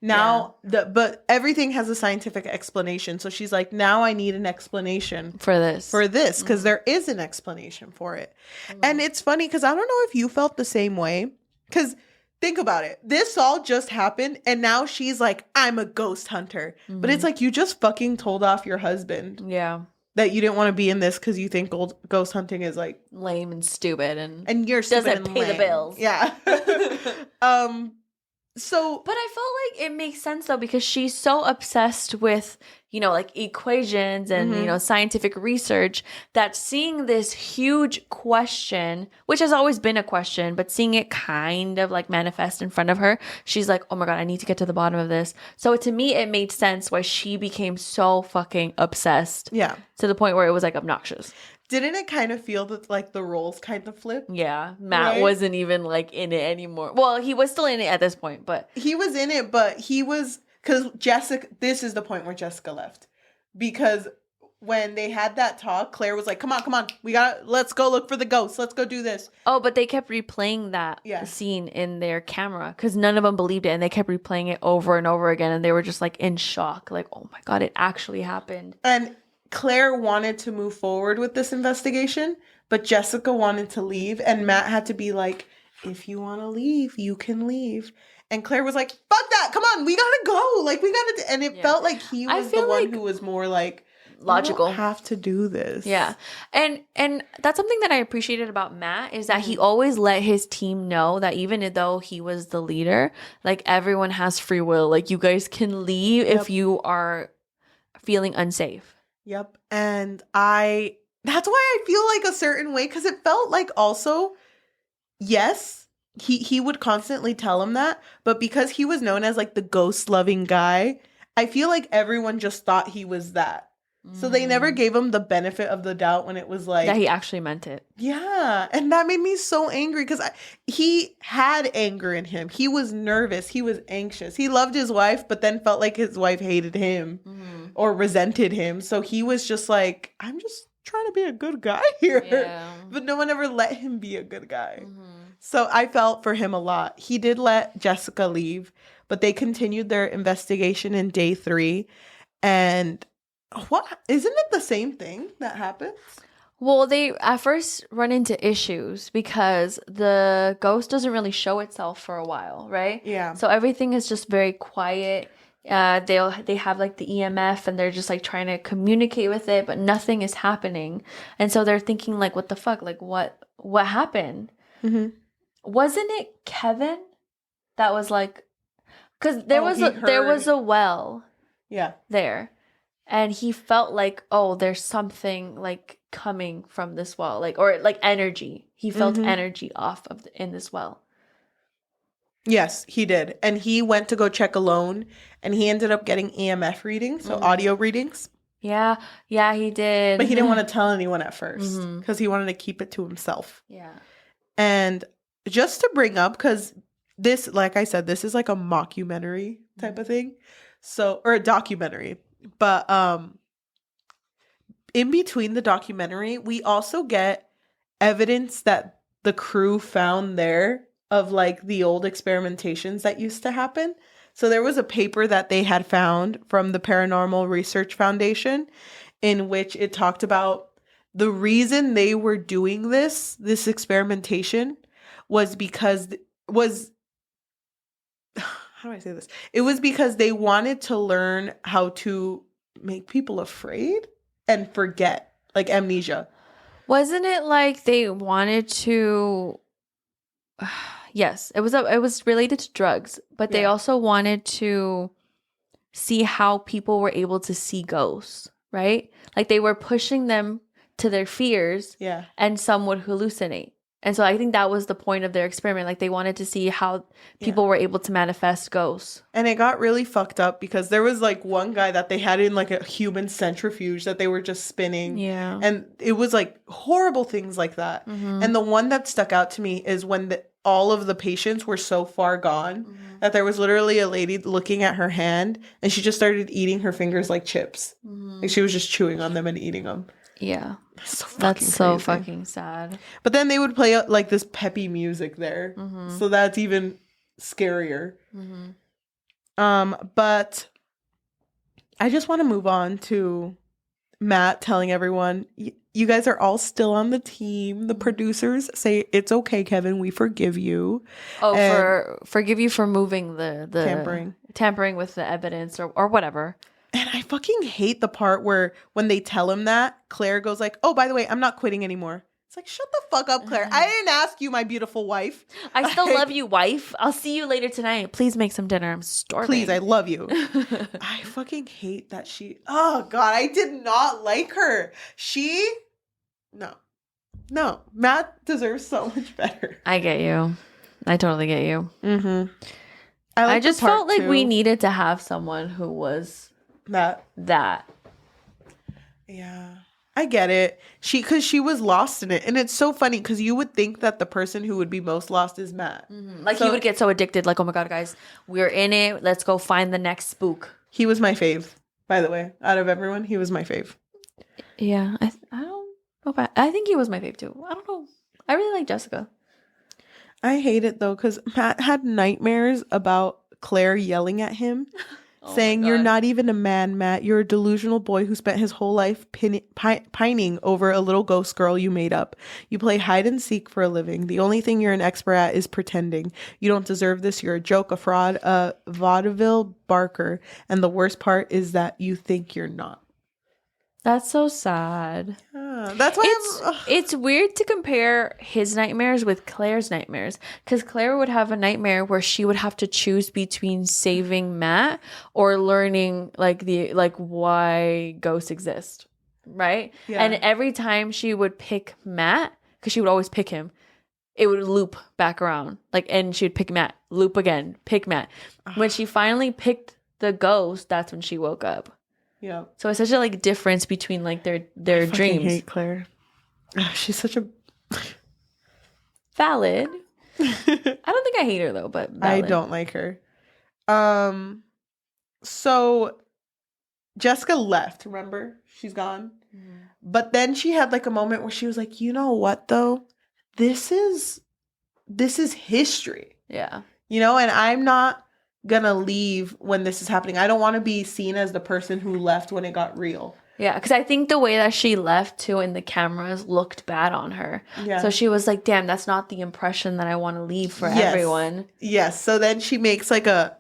Now, but everything has a scientific explanation. So she's like, now I need an explanation for this because there is an explanation for it. And it's funny because I don't know if you felt the same way because think about it. This all just happened and now she's like, I'm a ghost hunter. But it's like you just fucking told off your husband. Yeah. That you didn't want to be in this because you think ghost hunting is like lame and stupid and you're stupid doesn't and pay lame. the bills. Yeah. But I felt like it makes sense though because she's so obsessed with, you know, like equations and, you know, scientific research that seeing this huge question, which has always been a question, but seeing it kind of like manifest in front of her, she's like, oh my God, I need to get to the bottom of this. So to me, it made sense why she became so fucking obsessed. Yeah. To the point where it was like obnoxious. Didn't it kind of feel that like the roles kind of flipped? Yeah. Matt wasn't even like in it anymore. Well, he was still in it at this point, but. He was in it, but he was, because Jessica, this is the point where Jessica left. Because when they had that talk, Claire was like, come on. Let's go look for the ghost. Let's go do this. Oh, but they kept replaying that scene in their camera because none of them believed it. And they kept replaying it over and over again. And they were just like in shock. Like, oh my God, it actually happened. And Claire wanted to move forward with this investigation, but Jessica wanted to leave. And Matt had to be like, if you want to leave, you can leave. And Claire was like, fuck that. Come on. We got to go. Like, we got to. And it felt like he was the one who was more like, logical. You don't have to do this. Yeah. And that's something that I appreciated about Matt is that he always let his team know that even though he was the leader, like everyone has free will. Like you guys can leave if you are feeling unsafe. Yep. And that's why I feel like a certain way, because it felt like also, yes, he would constantly tell him that, but because he was known as like the ghost loving guy, I feel like everyone just thought he was that. So they never gave him the benefit of the doubt when it was like... that he actually meant it. Yeah. And that made me so angry because he had anger in him. He was nervous. He was anxious. He loved his wife, but then felt like his wife hated him or resented him. So he was just like, I'm just trying to be a good guy here. Yeah. But no one ever let him be a good guy. So I felt for him a lot. He did let Jessica leave, but they continued their investigation in day 3. And... what? Isn't it the same thing that happens? Well, they at first run into issues because the ghost doesn't really show itself for a while, right? Yeah. So everything is just very quiet. They have like the EMF and they're just like trying to communicate with it, but nothing is happening. And so they're thinking like, what the fuck? Like what happened? Wasn't it Kevin that was like, because there was a well. Yeah. There. And he felt like, oh, there's something like coming from this well, like, or like energy. He felt energy off of in this well. Yes, he did. And he went to go check alone and he ended up getting EMF readings, so audio readings. Yeah, he did. But he didn't want to tell anyone at first because he wanted to keep it to himself. Yeah. And just to bring up, because this, like I said, this is like a mockumentary type of thing. So, or a documentary. But in between the documentary, we also get evidence that the crew found there of like the old experimentations that used to happen. So there was a paper that they had found from the Paranormal Research Foundation in which it talked about the reason they were doing this experimentation was because how do I say this? It was because they wanted to learn how to make people afraid and forget, like amnesia. Wasn't it like they wanted to? Yes, it was related to drugs, but they also wanted to see how people were able to see ghosts, right? Like they were pushing them to their fears, and some would hallucinate. And so I think that was the point of their experiment. Like they wanted to see how people were able to manifest ghosts. And it got really fucked up because there was like one guy that they had in like a human centrifuge that they were just spinning. Yeah. And it was like horrible things like that. And the one that stuck out to me is when all of the patients were so far gone that there was literally a lady looking at her hand and she just started eating her fingers like chips. Like she was just chewing on them and eating them. Yeah. That's so fucking sad. But then they would play like this peppy music there. So that's even scarier. But I just want to move on to Matt telling everyone, you guys are all still on the team. The producers say, it's okay, Kevin, we forgive you. Oh, forgive you for moving the tampering with the evidence or whatever. And I fucking hate the part where when they tell him that, Claire goes like, oh, by the way, I'm not quitting anymore. It's like, shut the fuck up, Claire. I didn't ask you, my beautiful wife. I still love you, wife. I'll see you later tonight. Please make some dinner. I'm starving. Please, I love you. I fucking hate that oh, God, I did not like her. No, Matt deserves so much better. I get you. I totally get you. I just felt like we needed to have someone who was that. Yeah. I get it. Because she was lost in it. And it's so funny because you would think that the person who would be most lost is Matt. Like he would get so addicted. Like, oh my God, guys, we're in it. Let's go find the next spook. He was my fave, by the way. Out of everyone, he was my fave. Yeah. I don't know I think he was my fave too. I don't know. I really like Jessica. I hate it though because Matt had nightmares about Claire yelling at him. saying, "You're not even a man, Matt. You're a delusional boy who spent his whole life pining over a little ghost girl you made up. You play hide and seek for a living. The only thing you're an expert at is pretending. You don't deserve this. You're a joke, a fraud, a vaudeville barker. And the worst part is that you think you're not." That's so sad. That's why it's weird to compare his nightmares with Claire's nightmares, because Claire would have a nightmare where she would have to choose between saving Matt or learning why ghosts exist, right? Yeah. And every time she would pick Matt, because she would always pick him, it would loop back around, and she would pick Matt, loop again, pick Matt. When she finally picked the ghost, that's when she woke up. Yeah. So it's such a difference between their dreams. I hate Claire. She's such a valid. I don't think I hate her though, but valid. I don't like her. So Jessica left, remember? She's gone. Mm-hmm. But then she had a moment where she was like, "You know what though? This is history." Yeah. And I'm not gonna leave when this is happening. I don't want to be seen as the person who left when it got real. Yeah, because I think the way that she left too in the cameras looked bad on her. Yeah. So she was like, "Damn, that's not the impression that I want to leave for everyone." Yes. So then she makes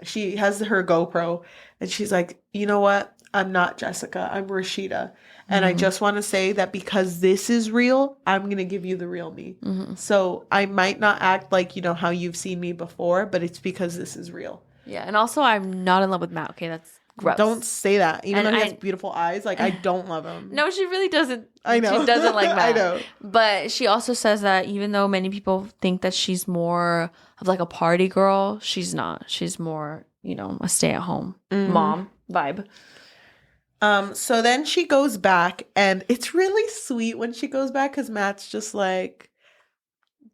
she has her GoPro and she's like, "You know what? I'm not Jessica. I'm Rashida. And I just want to say that because this is real, I'm going to give you the real me. Mm-hmm. So I might not act like, how you've seen me before, but it's because this is real." Yeah, and also I'm not in love with Matt. Okay, that's gross. Don't say that. Even though he has beautiful eyes, I don't love him. No, she really doesn't. I know. She doesn't like Matt. I know. But she also says that even though many people think that she's more of a party girl, she's not. She's more, a stay-at-home mom vibe. So then she goes back, and it's really sweet when she goes back because Matt's just like,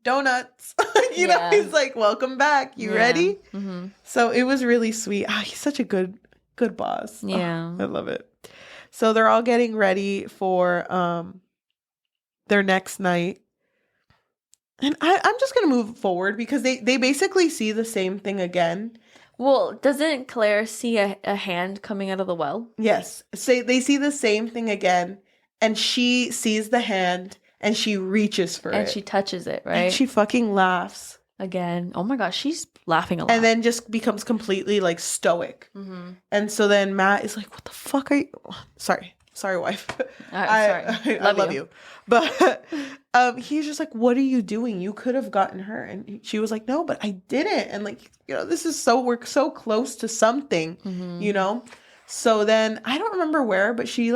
"Donuts." He's like, "Welcome back. You ready?" Mm-hmm. So it was really sweet. He's such a good boss. Yeah. I love it. So they're all getting ready for their next night. And I'm just going to move forward because they basically see the same thing again. Well, doesn't Claire see a hand coming out of the well? Yes. So they see the same thing again, and she sees the hand. And she reaches for it. And she touches it, right? And she fucking laughs. Again. Oh my gosh, she's laughing a lot. And then just becomes completely stoic. Mm-hmm. And so then Matt is like, "What the fuck are you?" Sorry, wife. I love you. But he's just like, "What are you doing? You could have gotten her." And she was like, "No, but I didn't." And this is we're so close to something, So then I don't remember where, but she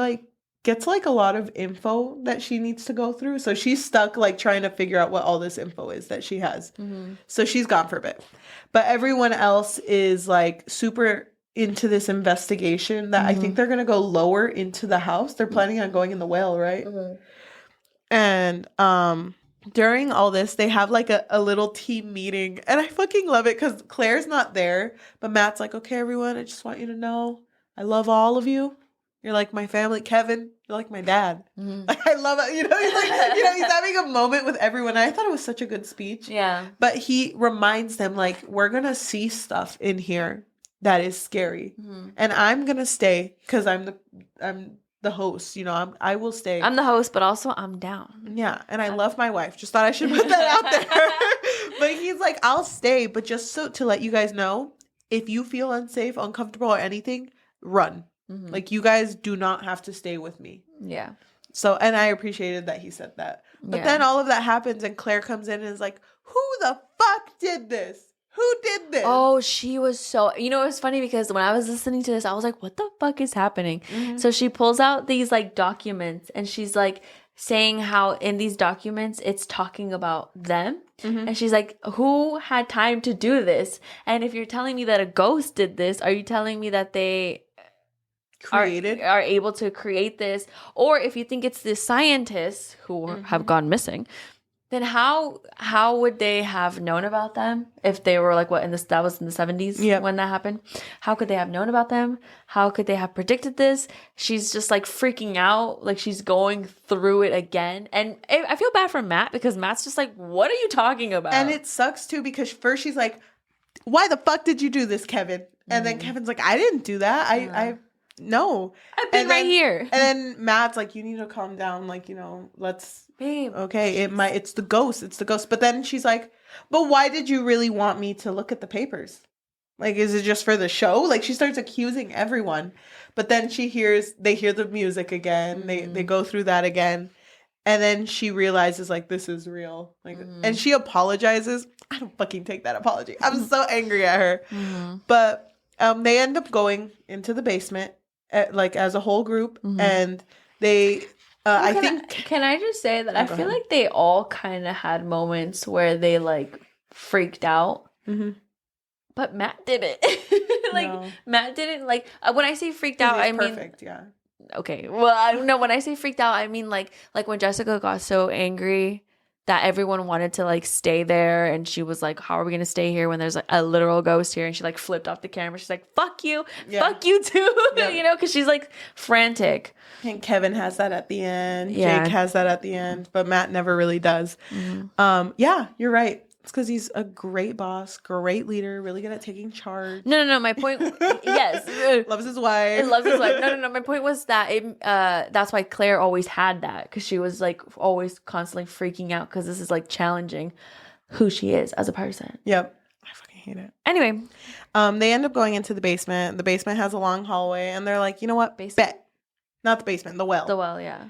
gets a lot of info that she needs to go through. So she's stuck trying to figure out what all this info is that she has. Mm-hmm. So she's gone for a bit. But everyone else is super into this investigation that I think they're going to go lower into the house. They're planning on going in the well, right? Mm-hmm. And during all this, they have a little team meeting. And I fucking love it because Claire's not there. But Matt's like, "Okay, everyone, I just want you to know I love all of you. You're like my family. Kevin, you're like my dad." Mm-hmm. I love it. He's having a moment with everyone. I thought it was such a good speech. Yeah. But he reminds them we're going to see stuff in here that is scary. Mm-hmm. And I'm going to stay because I'm the host. I will stay. I'm the host, but also I'm down. Yeah. And I love my wife. Just thought I should put that out there. But he's like, "I'll stay. But just to let you guys know, if you feel unsafe, uncomfortable or anything, run. Mm-hmm. You guys do not have to stay with me." Yeah. So, and I appreciated that he said that. But then all of that happens and Claire comes in and is like, "Who the fuck did this? Who did this?" Oh, she was so... it was funny because when I was listening to this, I was like, what the fuck is happening? Mm-hmm. So she pulls out these documents and she's saying how in these documents, it's talking about them. Mm-hmm. And she's like, "Who had time to do this? And if you're telling me that a ghost did this, are you telling me that they... are able to create this? Or if you think it's the scientists who have gone missing, then how would they have known about them if they were that was in the 70s when that happened? How could they have known about them? How could they have predicted this?" She's just freaking out, she's going through it again. And I feel bad for Matt because Matt's just what are you talking about? And it sucks too because first she's like, why the fuck did you do this, Kevin? And then Kevin's like, I didn't do that. I no. I've been right here. And then Matt's like, you need to calm down. Like, let's, babe. Okay, it's the ghost. It's the ghost. But then she's like, but why did you really want me to look at the papers? Like, is it just for the show? Like, she starts accusing everyone. But then they hear the music again. They go through that again. And then she realizes, like, this is real. Like, and she apologizes. I don't fucking take that apology. I'm so angry at her. But they end up going into the basement, as a whole group. And they, Can I just say that I feel like they all kind of had moments where they, like, freaked out. But Matt didn't. No. Matt didn't, like, when I say freaked out, I mean... perfect, yeah. Okay, well, I don't know. When I say freaked out, I mean like when Jessica got so angry that everyone wanted to like stay there, and she was like, "How are we gonna stay here when there's like a literal ghost here?" And she like flipped off the camera. She's like, "Fuck you, fuck you too," because she's like frantic. I think Kevin has that at the end. Yeah. Jake has that at the end, but Matt never really does. Yeah, you're right. It's because he's a great boss, great leader, really good at taking charge. No. My point, yes, loves his wife. No. My point was that that's why Claire always had that, because she was like always constantly freaking out because this is like challenging who she is as a person. Yep, I fucking hate it. Anyway, they end up going into the basement. The basement has a long hallway, and they're like, you know what? Bet, not the basement, the well. The well, yeah.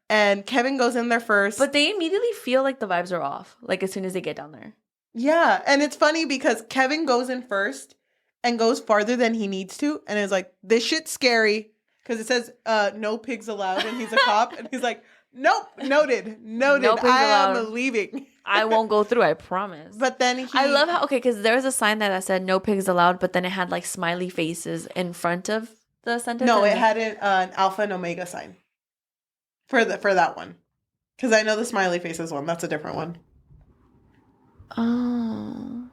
And Kevin goes in there first. But they immediately feel like the vibes are off, like as soon as they get down there. Yeah. And it's funny because Kevin goes in first and goes farther than he needs to. And is like, this shit's scary. Because it says, no pigs allowed. And he's a cop. And he's like, nope, noted. No pigs allowed. am leaving. I won't go through, I promise. But then I love how, because there was a sign that said no pigs allowed, but then it had like smiley faces in front of the sentence. No, it had an alpha and omega sign. For that one. Because I know the smiley faces one. That's a different one. Oh.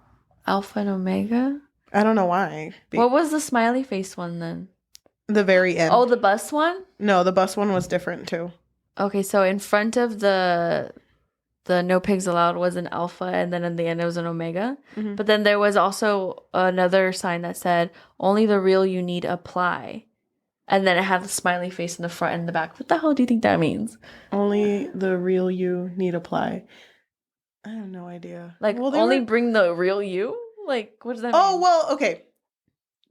Alpha and Omega? I don't know why. What was the smiley face one then? The very end. Oh, the bus one? No, the bus one was different too. Okay, so in front of the no pigs allowed was an alpha, and then in the end it was an omega. But then there was also another sign that said, only the real you need apply. And then it had the smiley face in the front and the back. What the hell do you think that means? Only the real you need apply. I have no idea. Like, only bring the real you? Like, what does that mean? Oh, well, okay.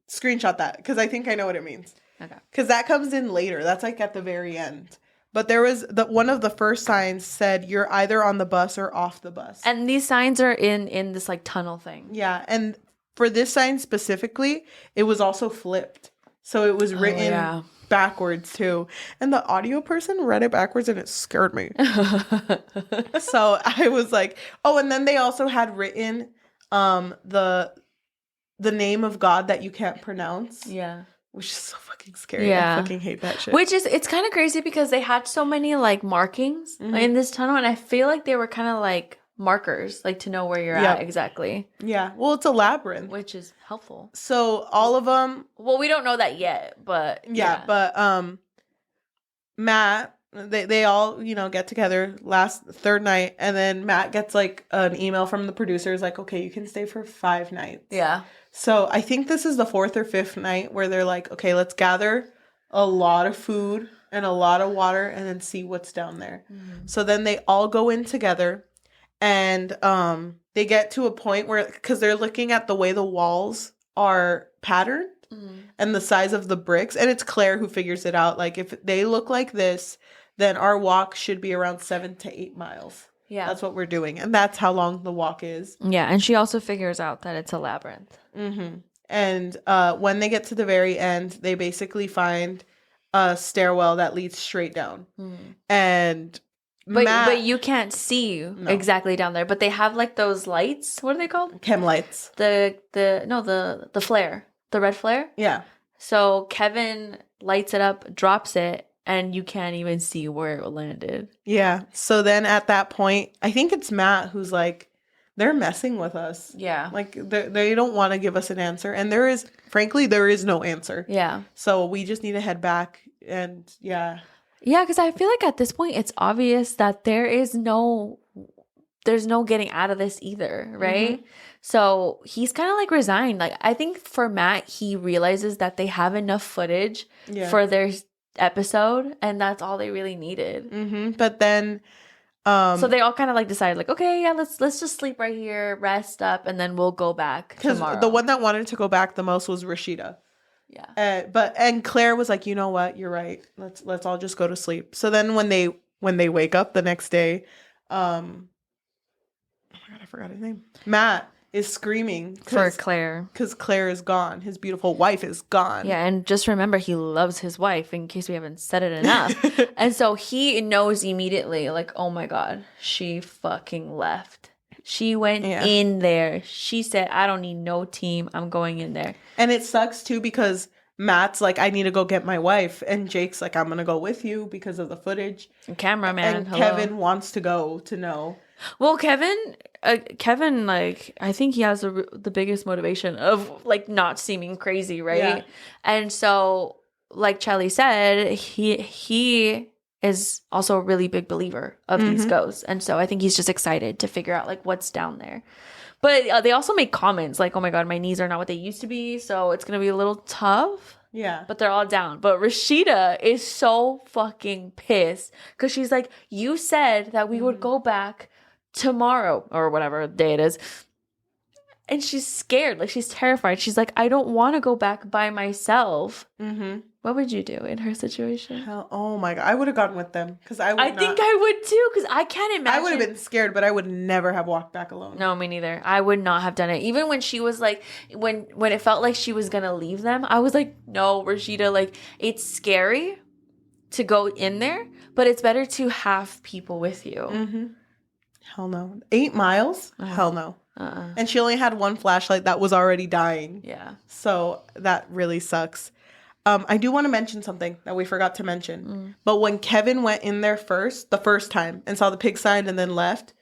Screenshot that, because I think I know what it means. Okay. Because that comes in later. That's like at the very end. But there was one of the first signs said you're either on the bus or off the bus. And these signs are in this like tunnel thing. Yeah. And for this sign specifically, it was also flipped. So it was written backwards too. And the audio person read it backwards and it scared me. So I was like, oh, and then they also had written the name of God that you can't pronounce. Yeah. Which is so fucking scary. Yeah. I fucking hate that shit. It's kind of crazy because they had so many like markings in this tunnel, and I feel like they were kind of like markers, like to know where you're at exactly. Yeah. Well, it's a labyrinth, which is helpful. So all of them. Well, we don't know that yet, but yeah. But Matt, they all get together third night, and then Matt gets like an email from the producers like, okay, you can stay for 5 nights. Yeah. So I think this is the 4th or 5th night where they're like, okay, let's gather a lot of food and a lot of water and then see what's down there. So then they all go in together. And they get to a point where, because they're looking at the way the walls are patterned and the size of the bricks. And it's Claire who figures it out. Like, if they look like this, then our walk should be around 7 to 8 miles. Yeah. That's what we're doing. And that's how long the walk is. Yeah. And she also figures out that it's a labyrinth. And when they get to the very end, they basically find a stairwell that leads straight down. And... But you can't see exactly down there. But they have like those lights. What are they called? Chem lights. The flare. The red flare? Yeah. So Kevin lights it up, drops it, and you can't even see where it landed. Yeah. So then at that point, I think it's Matt who's like, they're messing with us. Yeah. Like they don't want to give us an answer. And there is no answer. Yeah. So we just need to head back and Yeah, because I feel like at this point, it's obvious that there is no there's no getting out of this either, right? So he's kind of like resigned. Like, I think for Matt, he realizes that they have enough footage for their episode, and that's all they really needed. But then so they all kind of like decided, like, okay, yeah, let's just sleep right here, rest up, and then we'll go back tomorrow. The one that wanted to go back the most was Rashida. Yeah. And Claire was like, you know what, you're right, let's all just go to sleep. So then when they wake up the next day, oh my god, I forgot his name. Matt is screaming for Claire, because Claire is gone. His beautiful wife is gone. Yeah, and just remember, he loves his wife, in case we haven't said it enough. And so he knows immediately, like, oh my god, she fucking left. She went in there. She said, I don't need no team, I'm going in there. And it sucks too, because Matt's like, I need to go get my wife, and Jake's like, I'm gonna go with you because of the footage and cameraman. And Kevin wants to go to know. Well, Kevin, like, I think he has the biggest motivation of, like, not seeming crazy, right? Yeah. And so, like Charlie said, he is also a really big believer of these ghosts. And so I think he's just excited to figure out, like, what's down there. But they also make comments like, oh my god, my knees are not what they used to be, so it's going to be a little tough. Yeah. But they're all down. But Rashida is so fucking pissed because she's like, you said that we would go back tomorrow or whatever day it is, and she's scared, like, she's terrified. She's like, I don't want to go back by myself. What would you do in her situation? Oh my god, I would have gone with them, because I think I would too, because I can't imagine. I would have been scared, but I would never have walked back alone. No, me neither. I would not have done it. Even when she was like, when it felt like she was gonna leave them, I was like, no, Rashida, like, it's scary to go in there, but it's better to have people with you. Hell no. 8 miles? Hell no. And she only had one flashlight that was already dying. Yeah. So that really sucks. I do want to mention something that we forgot to mention. But when Kevin went in there the first time, and saw the pig sign and then left,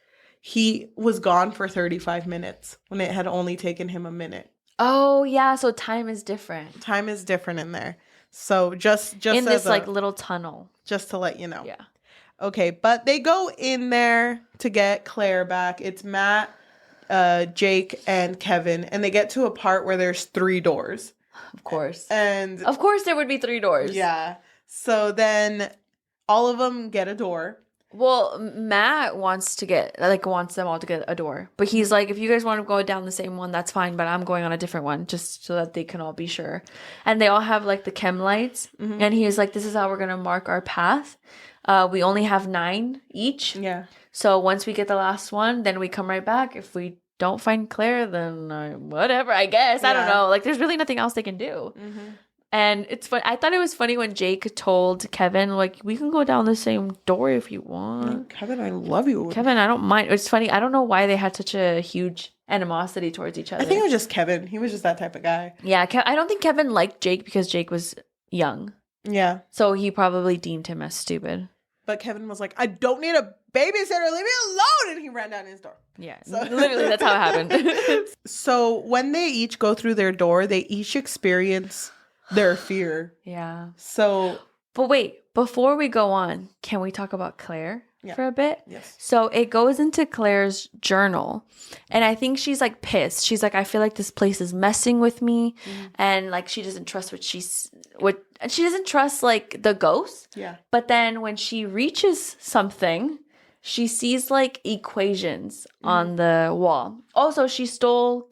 he was gone for 35 minutes when it had only taken him a minute. Oh, yeah. So time is different. Time is different in there. So just in this like little tunnel. Just to let you know. Yeah. Okay, but they go in there to get Claire back. It's Matt, Jake, and Kevin. And they get to a part where there's 3 doors. Of course. And of course there would be 3 doors. Yeah. So then all of them get a door. Well, Matt wants them all to get a door. But he's like, if you guys want to go down the same one, that's fine. But I'm going on a different one just so that they can all be sure. And they all have like the chem lights. And he's like, this is how we're going to mark our path. We only have 9 each. Yeah. So once we get the last one, then we come right back. If we don't find Claire, then whatever, I guess. I don't know. Like, there's really nothing else they can do. And it's fun. I thought it was funny when Jake told Kevin, like, we can go down the same door if you want. Kevin, I love you. Kevin, I don't mind. It's funny. I don't know why they had such a huge animosity towards each other. I think it was just Kevin. He was just that type of guy. Yeah. I don't think Kevin liked Jake because Jake was young. Yeah. So he probably deemed him as stupid. But Kevin was like, I don't need a babysitter. Leave me alone. And he ran down his door. Yeah. So. Literally, that's how it happened. So when they each go through their door, they each experience their fear. Yeah. So. But wait, before we go on, can we talk about Claire for a bit? Yes. So it goes into Claire's journal. And I think she's like pissed. She's like, I feel like this place is messing with me. And like, she doesn't trust she doesn't trust like the ghosts. Yeah. But then when she reaches something, she sees like equations on the wall. Also, she stole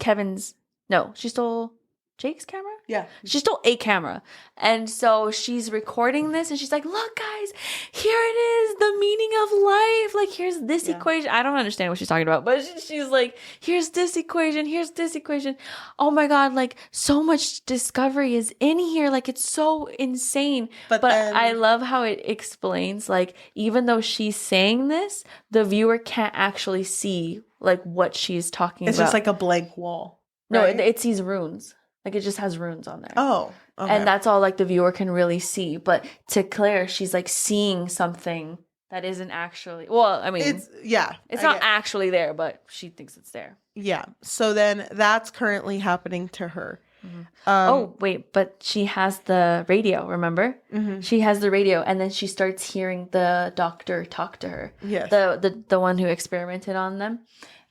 Jake's camera? Yeah. She stole a camera. And so she's recording this and she's like, look, guys, here it is. The meaning of life. Like, here's this equation. I don't understand what she's talking about, but she's like, here's this equation. Here's this equation. Oh my God. Like, so much discovery is in here. Like, it's so insane. But I love how it explains, like, even though she's saying this, the viewer can't actually see like what she's talking about. It's just like a blank wall. Right? No, it sees runes. Like, it just has runes on there. Oh, okay. And that's all, like, the viewer can really see. But to Claire, she's, like, seeing something that isn't actually... Well, I mean... It's not actually there, but she thinks it's there. Yeah. So then that's currently happening to her. Oh, wait, but she has the radio, remember? She has the radio, and then she starts hearing the doctor talk to her. Yes. The one who experimented on them.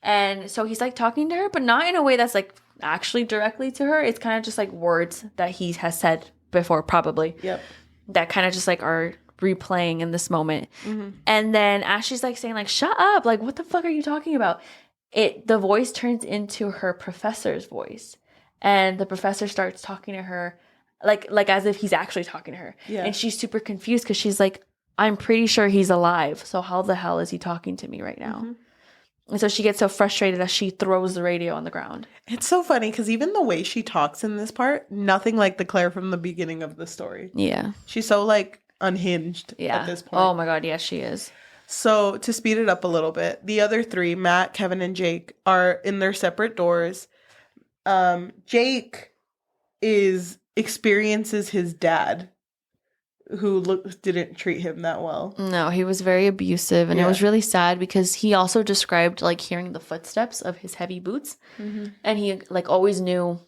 And so he's like talking to her, but not in a way that's like actually directly to her. It's kind of just like words that he has said before, probably. Yep. That kind of just like are replaying in this moment. And then as she's like saying like, shut up, like what the fuck are you talking about? The voice turns into her professor's voice. And the professor starts talking to her like as if he's actually talking to her. Yeah. And she's super confused because she's like, I'm pretty sure he's alive. So how the hell is he talking to me right now? And so she gets so frustrated that she throws the radio on the ground. It's so funny because even the way she talks in this part, nothing like the Claire from the beginning of the story. Yeah. She's so like unhinged at this point. Oh my God. Yes, she is. So to speed it up a little bit, the other three, Matt, Kevin, and Jake, are in their separate doors. Jake experiences his dad, who didn't treat him that well. No, he was very abusive, and it was really sad because he also described like hearing the footsteps of his heavy boots, and he like always knew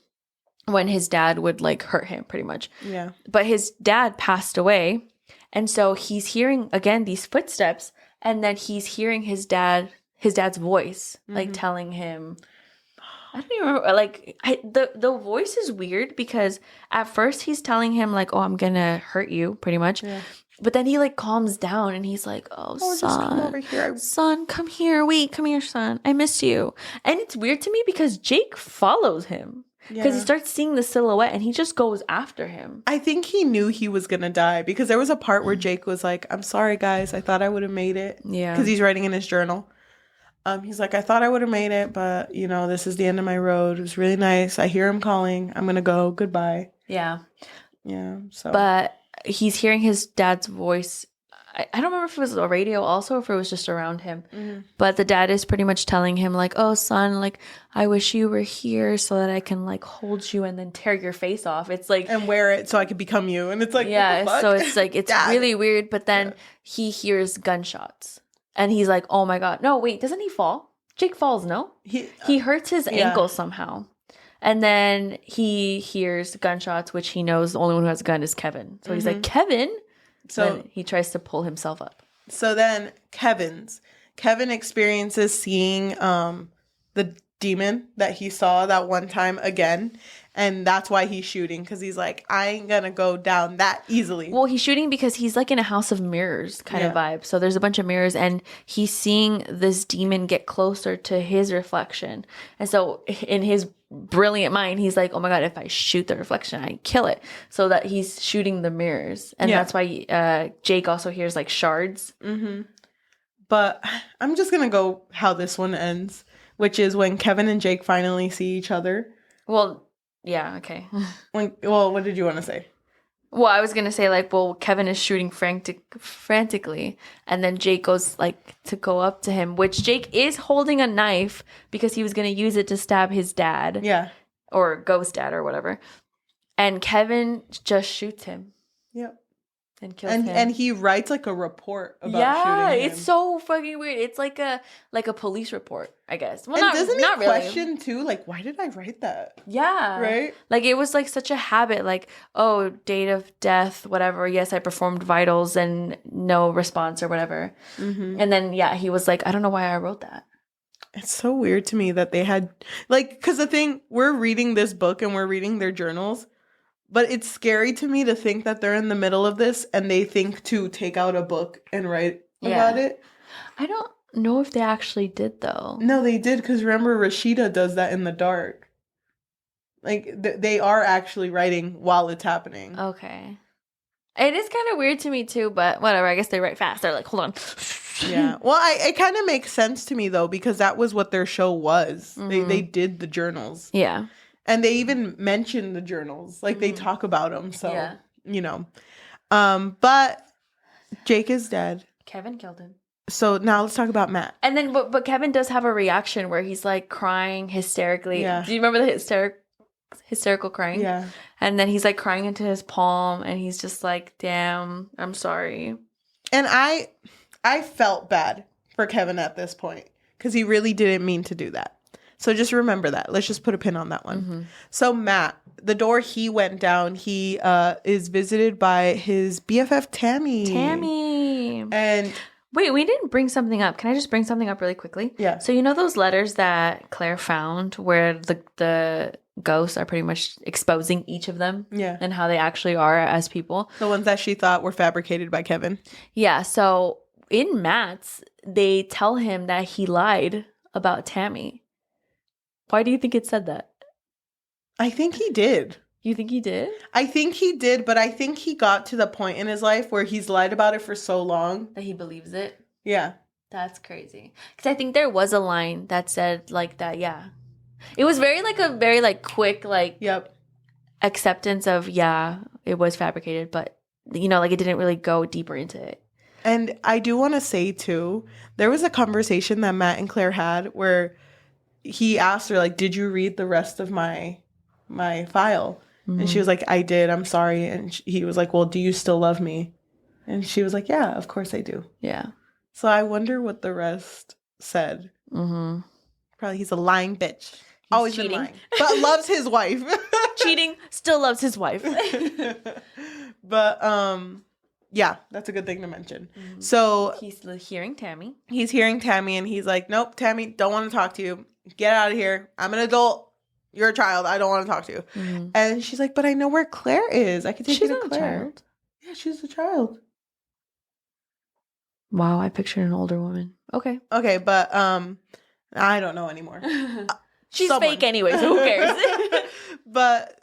when his dad would like hurt him, pretty much. Yeah. But his dad passed away, and so he's hearing again these footsteps, and then he's hearing his dad's voice, like telling him. I don't even remember. Like the voice is weird because at first he's telling him like, "Oh, I'm gonna hurt you," pretty much. Yeah. But then he like calms down and he's like, "Oh, son, just come over here. Son, come here. Wait, come here, son. I miss you." And it's weird to me because Jake follows him because he starts seeing the silhouette and he just goes after him. I think he knew he was gonna die because there was a part where Jake was like, "I'm sorry, guys. I thought I would have made it." Yeah, because he's writing in his journal. He's like, I thought I would have made it, but, you know, this is the end of my road. It was really nice. I hear him calling. I'm going to go. Goodbye. Yeah. Yeah. So. But he's hearing his dad's voice. I don't remember if it was a radio also or if it was just around him. But the dad is pretty much telling him, like, oh, son, like, I wish you were here so that I can, like, hold you and then tear your face off. It's like. And wear it so I could become you. And it's like, yeah. What the fuck? So it's like, it's really weird. But then he hears gunshots. And he's like, oh my God. No, wait, doesn't he fall? Jake falls, no? He hurts his ankle somehow. And then he hears gunshots, which he knows the only one who has a gun is Kevin. So he's like, Kevin? So then he tries to pull himself up. So then Kevin experiences seeing the demon that he saw that one time again. And that's why he's shooting, because he's like, I ain't gonna go down that easily. Well, he's shooting because he's like in a house of mirrors kind of vibe. So there's a bunch of mirrors and he's seeing this demon get closer to his reflection. And so in his brilliant mind, he's like, oh my God, if I shoot the reflection, I kill it. So that he's shooting the mirrors. And that's why Jake also hears like shards. But I'm just gonna go how this one ends, which is when Kevin and Jake finally see each other. Well, yeah, okay. What did you want to say? Well, I was going to say, like, well, Kevin is shooting frantically, and then Jake goes, like, to go up to him, which Jake is holding a knife because he was going to use it to stab his dad. Yeah. Or ghost dad or whatever. And Kevin just shoots him. Yep. And kills him. And he writes, like, a report about shooting him. It's so fucking weird. It's like a police report, I guess. Well, and doesn't he really. question, too, like, why did I write that? Yeah. Right? Like, it was, like, such a habit. Like, oh, date of death, whatever. Yes, I performed vitals and no response or whatever. And then, he was like, I don't know why I wrote that. It's so weird to me that they had, like, because the thing, we're reading this book and we're reading their journals. But it's scary to me to think that they're in the middle of this and they think to take out a book and write about it. I don't know if they actually did, though. No, they did, because remember, Rashida does that in the dark. Like, they are actually writing while it's happening. Okay. It is kind of weird to me, too, but whatever. I guess they write fast. They're like, hold on. Yeah. Well, it kind of makes sense to me, though, because that was what their show was. They did the journals. Yeah. And they even mention the journals. Like, they talk about them. So, you know. But Jake is dead. Kevin killed him. So, now let's talk about Matt. And then, but Kevin does have a reaction where he's, like, crying hysterically. Yeah. Do you remember the hysterical crying? Yeah. And then he's, like, crying into his palm. And he's just like, damn, I'm sorry. And I felt bad for Kevin at this point. Because he really didn't mean to do that. So just remember that. Let's just put a pin on that one. Mm-hmm. So Matt, the door he went down, he is visited by his BFF Tammy. And wait, we didn't bring something up. Can I just bring something up really quickly? Yeah. So you know those letters that Claire found where the ghosts are pretty much exposing each of them? Yeah. And how they actually are as people? The ones that she thought were fabricated by Kevin. Yeah. So in Matt's, they tell him that he lied about Tammy. Why do you think it said that? I think he did. You think he did? I think he did, but I think he got to the point in his life where he's lied about it for so long. That he believes it? Yeah. That's crazy. Because I think there was a line that said like that, yeah. It was very quick, Yep. acceptance of, yeah, it was fabricated, but, you know, like it didn't really go deeper into it. And I do want to say, too, there was a conversation that Matt and Claire had where he asked her, like, did you read the rest of my file? Mm-hmm. And she was like, I did. I'm sorry. And he was like, well, do you still love me? And she was like, yeah, of course I do. Yeah. So I wonder what the rest said. Mm-hmm. Probably he's a lying bitch. He's always cheating. Been lying. But loves his wife. Cheating, still loves his wife. But, yeah, that's a good thing to mention. Mm-hmm. So he's hearing Tammy. He's hearing Tammy, and he's like, nope, Tammy, don't want to talk to you. Get out of here. I'm an adult. You're a child. I don't want to talk to you. Mm-hmm. And she's like, but I know where Claire is. I can take you to Claire. She's a child. Yeah, she's a child. Wow, I pictured an older woman. Okay. Okay, but I don't know anymore. She's fake anyway, so who cares? But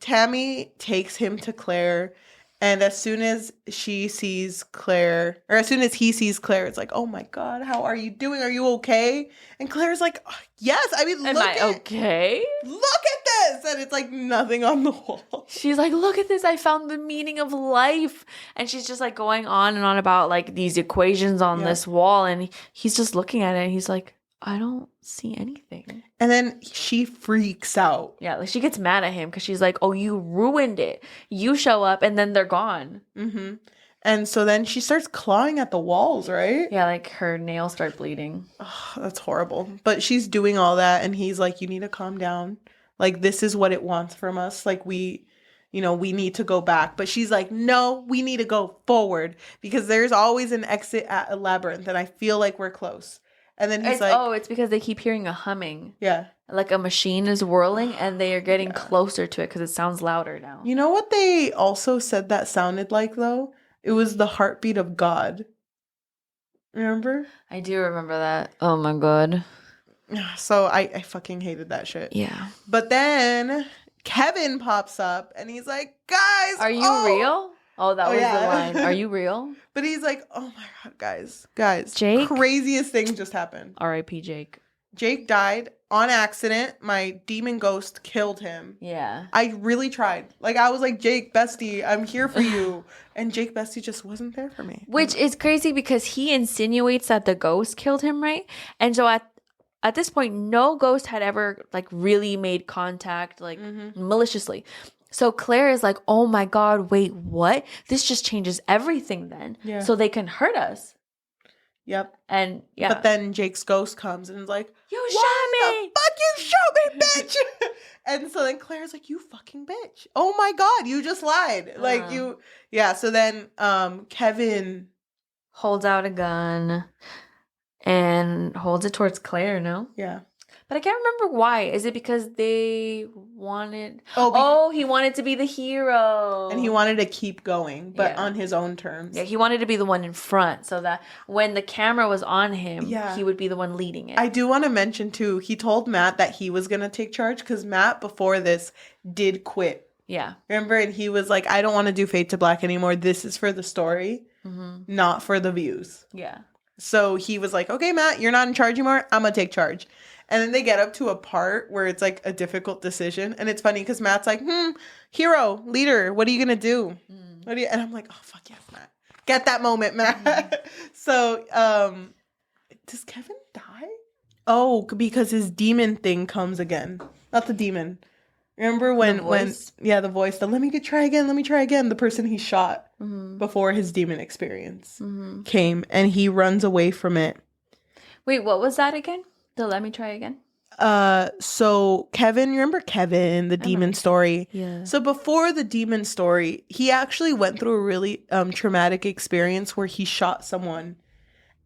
Tammy takes him to Claire. And as soon as she sees Claire, or as soon as he sees Claire, it's like, oh my God, how are you doing? Are you okay? And Claire's like, oh, yes. I mean, Am I okay? Look at this. And it's like nothing on the wall. She's like, look at this. I found the meaning of life. And she's just like going on and on about like these equations on this wall. And he's just looking at it and he's like, I don't see anything. And then she freaks out. Yeah, like she gets mad at him because she's like, oh, you ruined it. You show up and then they're gone. Mm-hmm. And so then she starts clawing at the walls, right? Yeah, like her nails start bleeding. Oh, that's horrible. But she's doing all that and he's like, you need to calm down. Like, this is what it wants from us. Like, we need to go back. But she's like, no, we need to go forward because there's always an exit at a labyrinth and I feel like we're close. And then he's like... Oh, it's because they keep hearing a humming. Yeah. Like a machine is whirling and they are getting closer to it because it sounds louder now. You know what they also said that sounded like, though? It was the heartbeat of God. Remember? I do remember that. Oh, my God. So I fucking hated that shit. Yeah. But then Kevin pops up and he's like, guys... Are you real? Oh, that was the line. Are you real? But he's like, oh my God, guys. Jake? Craziest thing just happened. R.I.P. Jake. Jake died on accident. My demon ghost killed him. Yeah. I really tried. Like, I was like, Jake, bestie, I'm here for you. And Jake, bestie, just wasn't there for me. Which is crazy because he insinuates that the ghost killed him, right? And so at this point, no ghost had ever, like, really made contact, like, maliciously. So Claire is like, oh my God, wait, what? This just changes everything then. Yeah. So they can hurt us. Yep. And yeah. But then Jake's ghost comes and is like, you shot me. Fuck you, shot me, bitch. And so then Claire's like, you fucking bitch. Oh my God, you just lied. Like you. Yeah. So then Kevin holds out a gun and holds it towards Claire, no? Yeah. But I can't remember why. Is it because they wanted... he wanted to be the hero. And he wanted to keep going, but on his own terms. Yeah, he wanted to be the one in front so that when the camera was on him, he would be the one leading it. I do want to mention, too, he told Matt that he was going to take charge because Matt, before this, did quit. Yeah. Remember? And he was like, I don't want to do Fade to Black anymore. This is for the story, not for the views. Yeah. So he was like, okay, Matt, you're not in charge anymore. I'm going to take charge. And then they get up to a part where it's like a difficult decision. And it's funny because Matt's like, hero, leader, what are you going to do? And I'm like, oh, fuck yes, Matt. Get that moment, Matt. So does Kevin die? Oh, because his demon thing comes again. Not the demon. Remember when the voice, the let me try again. The person he shot before his demon experience came and he runs away from it. Wait, what was that again? The let me try again? So Kevin, remember Kevin, the demon story? Yeah. So before the demon story, he actually went through a really traumatic experience where he shot someone,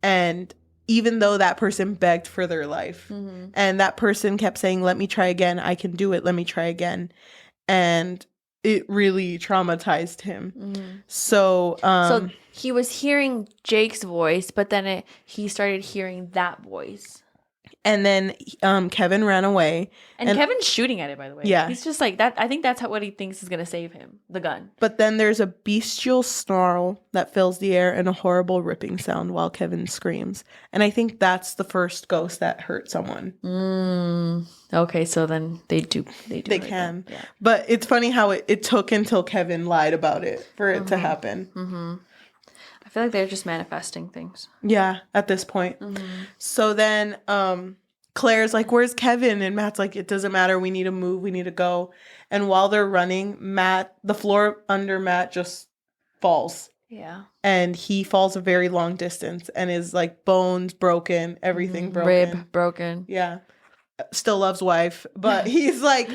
and even though that person begged for their life, and that person kept saying, "Let me try again. I can do it. Let me try again," and it really traumatized him. So so he was hearing Jake's voice, but then he started hearing that voice. And then Kevin ran away. And Kevin's shooting at it, by the way. Yeah. He's just like that. I think that's what he thinks is going to save him, the gun. But then there's a bestial snarl that fills the air and a horrible ripping sound while Kevin screams. And I think that's the first ghost that hurt someone. Okay, so then they do. They can. Yeah. But it's funny how it took until Kevin lied about it for it to happen. I feel like they're just manifesting things. Yeah, at this point. So then Claire's like, "Where's Kevin?" And Matt's like, "It doesn't matter. We need to move. We need to go." And while they're running, the floor under Matt just falls. Yeah. And he falls a very long distance and is like bones broken, everything broken. Rib broken. Yeah. Still loves wife, but he's like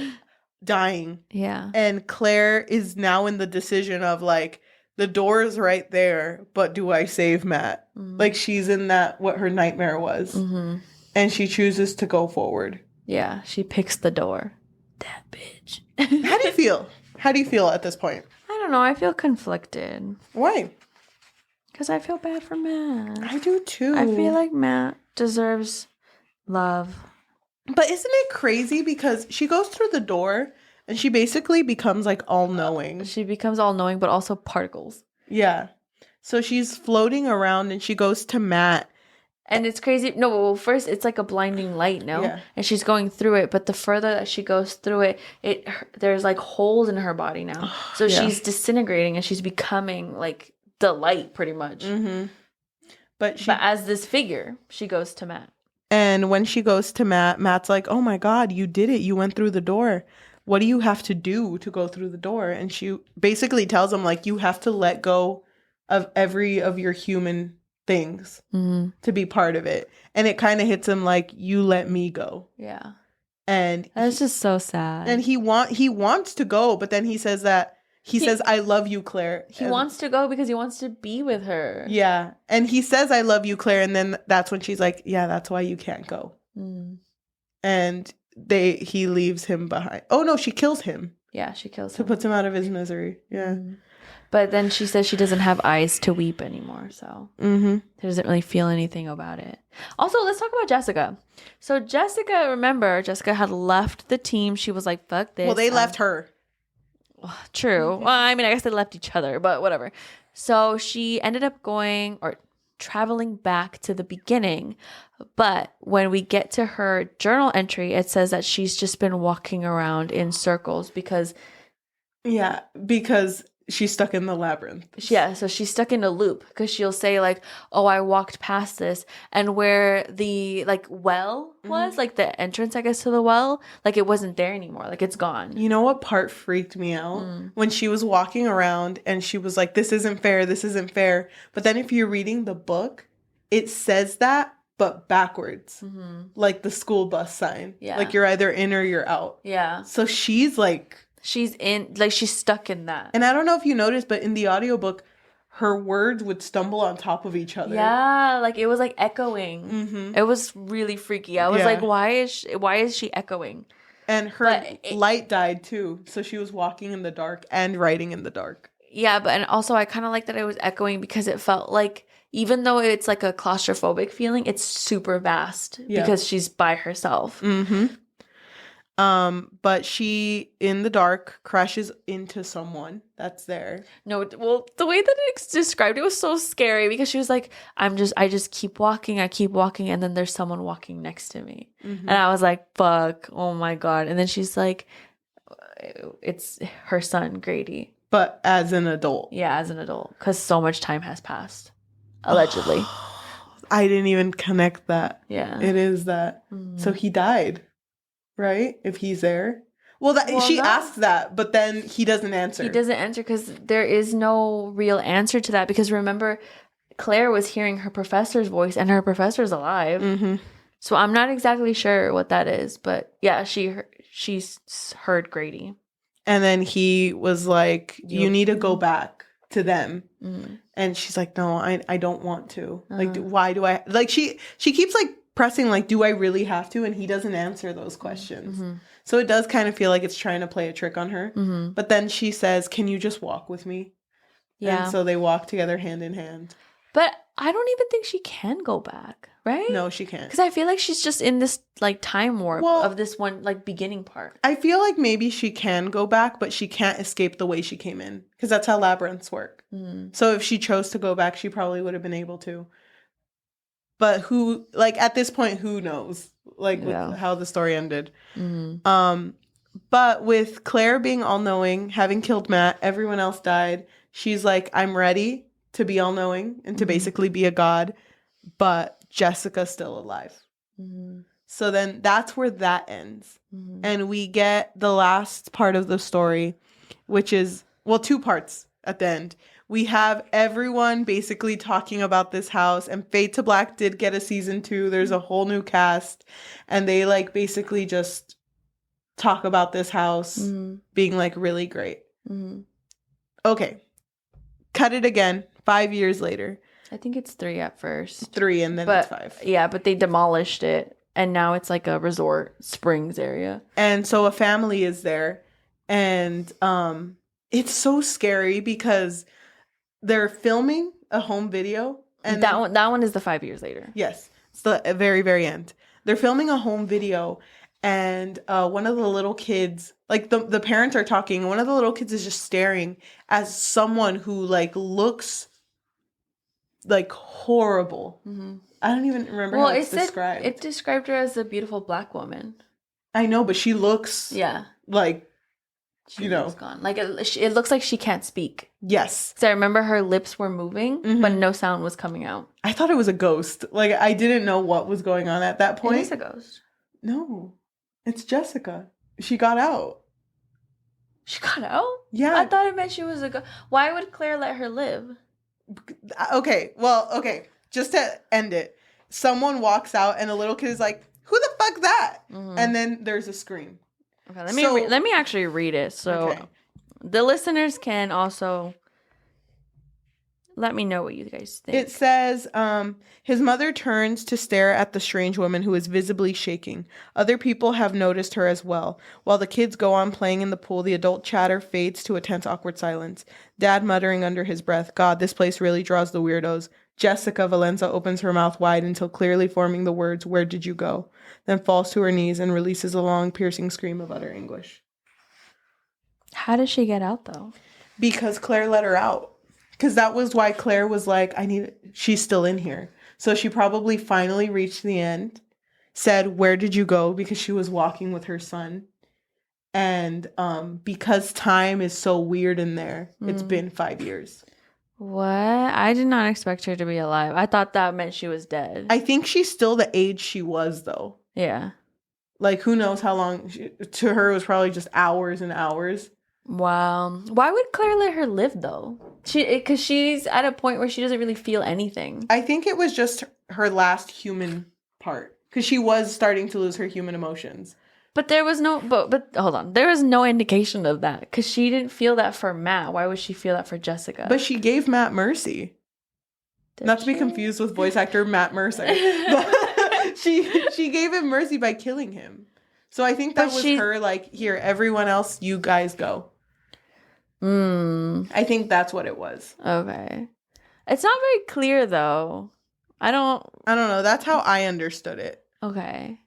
dying. Yeah. And Claire is now in the decision of like, the door is right there, but do I save Matt? Like she's in what her nightmare was. And she chooses to go forward. Yeah, she picks the door. That bitch. How do you feel? How do you feel at this point? I don't know. I feel conflicted. Why? Because I feel bad for Matt. I do too. I feel like Matt deserves love. But isn't it crazy? Because she goes through the door and she basically becomes like all-knowing. She becomes all-knowing, but also particles. Yeah. So she's floating around and she goes to Matt. And it's crazy. No, well, first it's like a blinding light, no? Yeah. And she's going through it, but the further that she goes through it, there's like holes in her body now. So she's disintegrating and she's becoming like the light pretty much. But as this figure, she goes to Matt. And when she goes to Matt, Matt's like, "Oh my God, you did it. You went through the door. What do you have to do to go through the door?" And she basically tells him, like, you have to let go of every of your human things to be part of it. And it kind of hits him like, you let me go. Yeah. And that's just so sad. And he wants to go, but then he says, "I love you, Claire." He wants to go because he wants to be with her. Yeah. And he says, "I love you, Claire." And then that's when she's like, "Yeah, that's why you can't go." And he leaves him behind. Oh no, she kills him. Yeah, she kills him. Puts him out of his misery. Yeah. But then she says she doesn't have eyes to weep anymore, so she doesn't really feel anything about it. Also, let's talk about Jessica. So Jessica had left the team. She was like, "Fuck this." Well, they left her. True. Well, I mean, I guess they left each other, but whatever. So she ended up traveling back to the beginning. But when we get to her journal entry, it says that she's just been walking around in circles because she's stuck in the labyrinth. Yeah, so she's stuck in a loop because she'll say like, "Oh, I walked past this," and where the like well was, like the entrance, I guess, to the well, like it wasn't there anymore. Like it's gone. You know what part freaked me out? When she was walking around and she was like, "This isn't fair. This isn't fair." But then if you're reading the book, it says that, but backwards, like the school bus sign. Yeah, like you're either in or you're out. Yeah. So she's like. She's stuck in that. And I don't know if you noticed, but in the audiobook, her words would stumble on top of each other. Yeah, like it was like echoing. It was really freaky. I was like, why is she echoing? And her light died too. So she was walking in the dark and writing in the dark. Yeah, but and also I kind of like that it was echoing because it felt like even though it's like a claustrophobic feeling, it's super vast because she's by herself. But she, in the dark, crashes into someone that's there. No, well, the way that it described it was so scary because she was like, I just keep walking, and then there's someone walking next to me. And I was like, fuck, oh my God. And then she's like, it's her son, Grady. But as an adult. Yeah, as an adult. Because so much time has passed. Allegedly. I didn't even connect that. Yeah. It is that. So he died. Right? If he's there. She asks that, but then he doesn't answer. He doesn't answer because there is no real answer to that. Because remember, Claire was hearing her professor's voice and her professor's alive. So I'm not exactly sure what that is, but yeah, she's heard Grady. And then he was like, you need to go back to them. Mm-hmm. And she's like, no, I don't want to. Like, why do I? Like, she keeps like pressing, like, do I really have to? And he doesn't answer those questions. Mm-hmm. So it does kind of feel like it's trying to play a trick on her. Mm-hmm. But then she says, can you just walk with me? Yeah. And so they walk together hand in hand. But I don't even think she can go back, right? No, she can't. Because I feel like she's just in this like time warp of this one like beginning part. I feel like maybe she can go back, but she can't escape the way she came in. Because that's how labyrinths work. Mm. So if she chose to go back, she probably would have been able to. But who, like at this point, who knows? Like with how the story ended. Mm-hmm. But with Claire being all-knowing, having killed Matt, everyone else died. She's like, I'm ready to be all-knowing and to basically be a god, but Jessica's still alive. Mm-hmm. So then that's where that ends. Mm-hmm. And we get the last part of the story, which is, well, 2 parts at the end. We have everyone basically talking about this house, and Fade to Black did get a season 2. There's a whole new cast, and they like basically just talk about this house being like really great. Mm-hmm. Okay. Cut it again. 5 years later. I think it's 3 at first. 3 and then it's 5. Yeah, but they demolished it. And now it's like a resort springs area. And so a family is there. And it's so scary because they're filming a home video. And that one is the 5 years later. Yes. It's the very, very end. They're filming a home video. And one of the little kids, like the parents are talking. And one of the little kids is just staring as someone who like looks like horrible. Mm-hmm. I don't even remember how it's described. It described her as a beautiful black woman. I know, but she looks like, gone. Like it looks like she can't speak. Yes. So I remember her lips were moving, but no sound was coming out. I thought it was a ghost. Like I didn't know what was going on at that point. It is a ghost. No, it's Jessica. She got out. She got out? Yeah. I thought it meant she was a ghost. Why would Claire let her live? Okay. Just to end it, someone walks out and a little kid is like, "Who the fuck that?" Mm-hmm. And then there's a scream. Okay, let me actually read it so the listeners can also let me know what you guys think. It says, his mother turns to stare at the strange woman who is visibly shaking. Other people have noticed her as well. While the kids go on playing in the pool, the adult chatter fades to a tense, awkward silence. Dad muttering under his breath, "God, this place really draws the weirdos." Jessica Valenza opens her mouth wide until clearly forming the words, "Where did you go?" Then falls to her knees and releases a long, piercing scream of utter anguish. How did she get out, though? Because Claire let her out. Because that was why Claire was like, she's still in here. So she probably finally reached the end, said, "Where did you go?" Because she was walking with her son. And because time is so weird in there, it's been 5 years. What? I did not expect her to be alive. I thought that meant she was dead. I think she's still the age she was, though. Yeah. Like, who knows how long? To her, it was probably just hours and hours. Wow. Why would Claire let her live, though? Because she's at a point where she doesn't really feel anything. I think it was just her last human part. Because she was starting to lose her human emotions. But there was no, but hold on. There was no indication of that. Because she didn't feel that for Matt. Why would she feel that for Jessica? But she gave Matt mercy. Not to be confused with voice actor Matt Mercer. But she gave him mercy by killing him. So I think that was her like, "Here, everyone else, you guys go." I think that's what it was. Okay. It's not very clear, though. I don't know. That's how I understood it. Okay.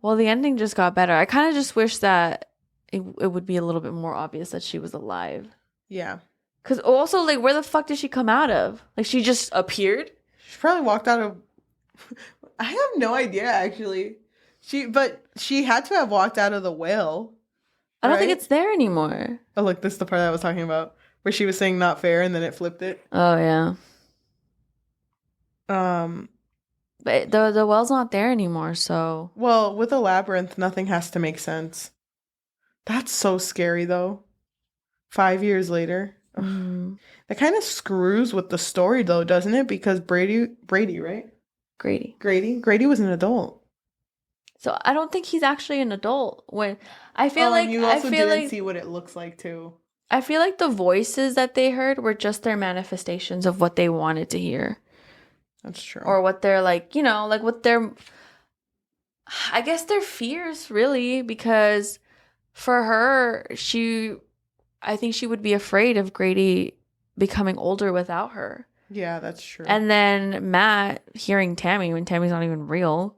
Well, the ending just got better. I kind of just wish that it would be a little bit more obvious that she was alive. Yeah. Because also, like, where the fuck did she come out of? Like, she just appeared? She probably walked out of... I have no idea, actually. But she had to have walked out of the whale. I don't think it's there anymore. Oh, look, this is the part I was talking about. Where she was saying "not fair" and then it flipped it. Oh, yeah. But the well's not there anymore, so... Well, with a labyrinth, nothing has to make sense. That's so scary, though. 5 years later. That kind of screws with the story, though, doesn't it? Because Brady, right? Grady. Grady was an adult. So I don't think he's actually an adult. When I feel and you also didn't see what it looks like too. I feel like the voices that they heard were just their manifestations of what they wanted to hear. That's true. Or what they're like, you know, like what their, I guess their fears really, because for her, I think she would be afraid of Grady becoming older without her. Yeah, that's true. And then Matt hearing Tammy when Tammy's not even real.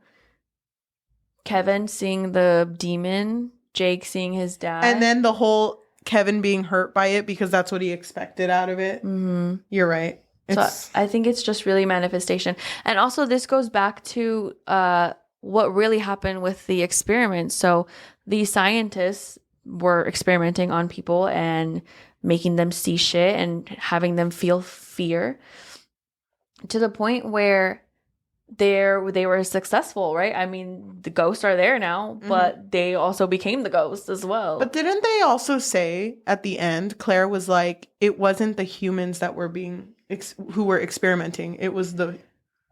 Kevin seeing the demon. Jake seeing his dad. And then the whole Kevin being hurt by it because that's what he expected out of it. Mm-hmm. You're right. So I think it's just really manifestation. And also this goes back to what really happened with the experiment. So the scientists were experimenting on people and making them see shit and having them feel fear to the point where they were successful, right? I mean, the ghosts are there now, but they also became the ghosts as well. But didn't they also say at the end, Claire was like, it wasn't the humans that were being who were experimenting. It was the...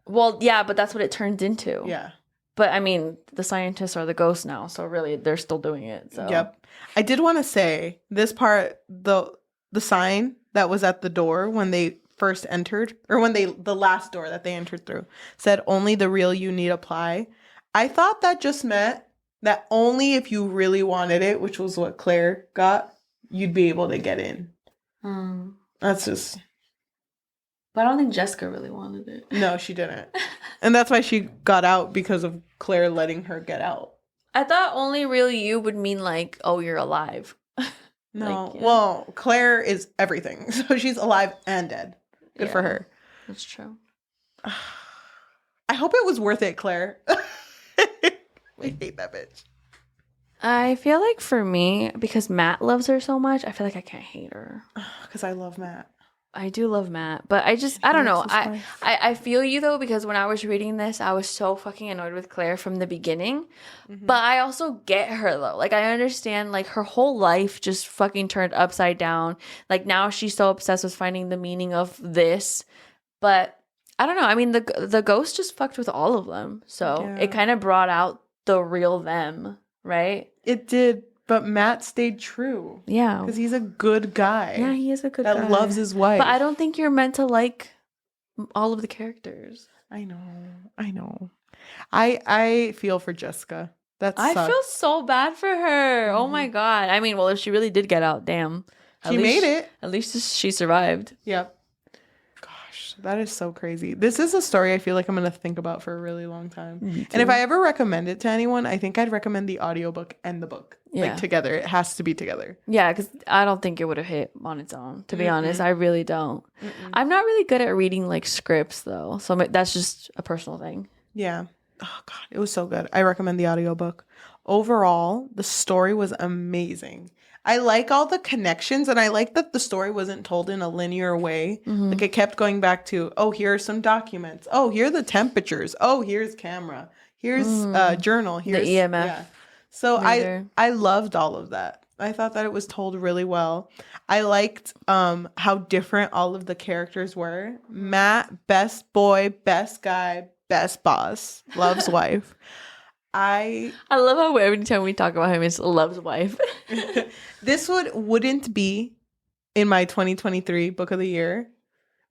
Well, yeah, but that's what it turned into. Yeah. But I mean, the scientists are the ghosts now, so really they're still doing it. So. Yep. I did want to say this part, the sign that was at the door when they first entered, or when the last door that they entered through, said only the real you need apply. I thought that just meant that only if you really wanted it, which was what Claire got, you'd be able to get in. That's just... But I don't think Jessica really wanted it. No, she didn't. And that's why she got out, because of Claire letting her get out. I thought only real you would mean like, oh, you're alive. No. Like, yeah. Well, Claire is everything. So she's alive and dead. Good for her. That's true. I hope it was worth it, Claire. I hate that bitch. I feel like for me, because Matt loves her so much, I feel like I can't hate her. Because I love Matt. I do love Matt, but I don't know. I feel you though, because when I was reading this, I was so fucking annoyed with Claire from the beginning. But I also get her though. Like I understand, like her whole life just fucking turned upside down. Like now she's so obsessed with finding the meaning of this. But I don't know. I mean, the ghost just fucked with all of them. So it kind of brought out the real them, right? It did. But Matt stayed true. Yeah. Because he's a good guy. Yeah, he is a good guy. That loves his wife. But I don't think you're meant to like all of the characters. I know. I feel for Jessica. I feel so bad for her. Oh my God. I mean, well, if she really did get out, damn. She made it. At least she survived. Yep. Gosh, that is so crazy. This is a story I feel like I'm going to think about for a really long time. And if I ever recommend it to anyone, I think I'd recommend the audiobook and the book. Like together. It has to be together. Yeah, because I don't think it would have hit on its own, to be honest. I really don't. I'm not really good at reading like scripts though. So that's just a personal thing. Yeah. Oh God, it was so good. I recommend the audiobook. Overall, the story was amazing. I like all the connections, and I like that the story wasn't told in a linear way. Like it kept going back to, oh, here are some documents. Oh, here are the temperatures. Oh, here's camera. Here's journal. Here's the EMF. Yeah. So I loved all of that. I thought that it was told really well. I liked how different all of the characters were. Matt, best boy, best guy, best boss, loves wife. I love how every time we talk about him, it's loves wife. This wouldn't be in my 2023 book of the year,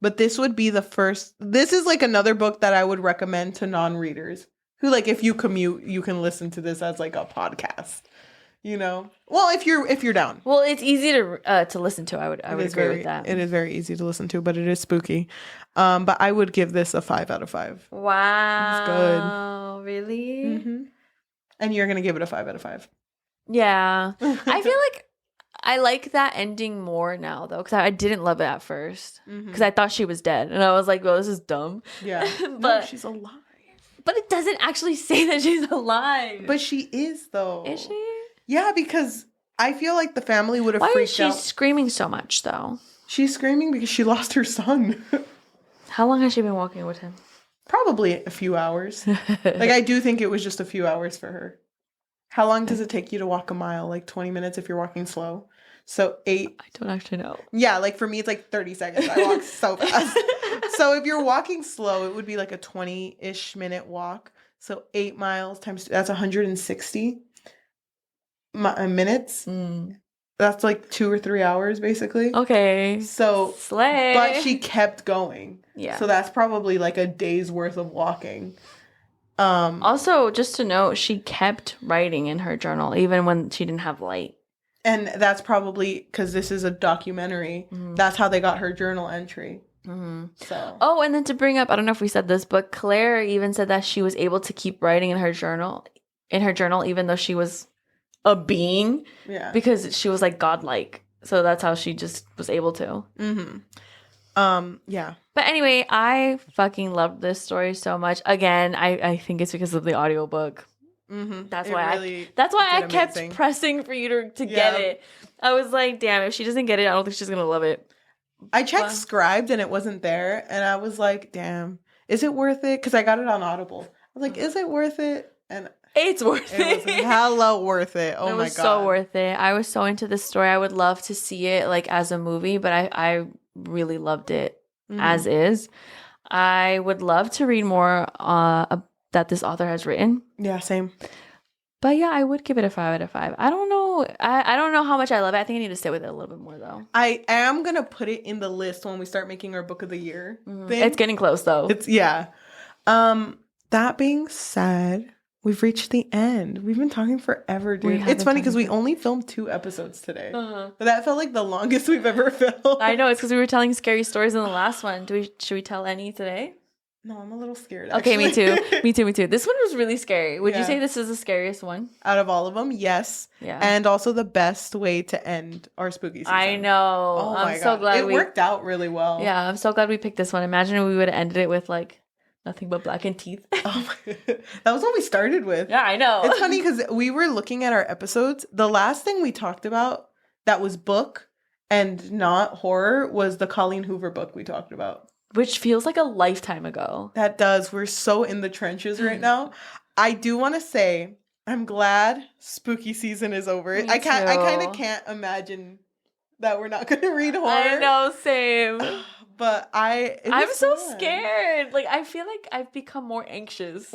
but this would be the first. This is like another book that I would recommend to non-readers who, like, if you commute, you can listen to this as like a podcast. You know, well, if you're down. Well, it's easy to listen to. I would agree with that. It is very easy to listen to, but it is spooky. But I would give this a 5 out of 5. Wow, it's good. Really? Mm-hmm. And you're gonna give it a 5 out of 5. Yeah, I feel like I like that ending more now though, because I didn't love it at first because I thought she was dead, and I was like, "Well, this is dumb." Yeah, but no, she's alive. But it doesn't actually say that she's alive. But she is though. Is she? Yeah, because I feel like the family would have freaked out. Why is she screaming so much, though? She's screaming because she lost her son. How long has she been walking with him? Probably a few hours. Like, I do think it was just a few hours for her. How long does it take you to walk a mile? Like 20 minutes if you're walking slow? So 8. I don't actually know. Yeah, like for me, it's like 30 seconds. I walk so fast. So if you're walking slow, it would be like a 20-ish minute walk. So 8 miles times, that's 160 minutes. That's like 2 or 3 hours, basically. Okay. So, slay. But she kept going. Yeah. So that's probably like a day's worth of walking. Also, just to note, she kept writing in her journal, even when she didn't have light. And that's probably because this is a documentary. That's how they got her journal entry. So. Oh, and then to bring up, I don't know if we said this, but Claire even said that she was able to keep writing in her journal, even though she was a being. Yeah. Because she was like godlike. So that's how she just was able to. Yeah. But anyway, I fucking loved this story so much. Again, I think it's because of the audiobook. That's why I kept pressing for you to get it. I was like, damn, if she doesn't get it, I don't think she's gonna love it. I checked Scribed and it wasn't there, and I was like, damn, is it worth it? Because I got it on Audible. I was like, is it worth it? And it's worth it. It was hella worth it. Oh my god, it was so worth it. I was so into this story. I would love to see it like as a movie, but I really loved it as is. I would love to read more that this author has written. Yeah, same. But yeah, I would give it a 5 out of 5. I don't know. I don't know how much I love it. I think I need to sit with it a little bit more though. I am gonna put it in the list when we start making our book of the year thing. It's getting close though. That being said, we've reached the end. We've been talking forever, dude. It's funny because we only filmed 2 episodes today. But that felt like the longest we've ever filmed. I know, it's because we were telling scary stories in the last one. Should we tell any today? No, I'm a little scared, actually. Okay, me too. This one was really scary. Would you say this is the scariest one? Out of all of them, yes. Yeah. And also the best way to end our spooky season. I know. Oh I'm so glad it worked out really well. Yeah, I'm so glad we picked this one. Imagine we would have ended it with like nothing but blackened teeth. Oh my God. That was what we started with. Yeah, I know. It's funny because we were looking at our episodes. The last thing we talked about that was book and not horror was the Colleen Hoover book we talked about. Which feels like a lifetime ago. That does. We're so in the trenches right now. I do want to say, I'm glad spooky season is over. I kind of can't imagine that we're not going to read horror. I know, same. But I'm so scared. Like, I feel like I've become more anxious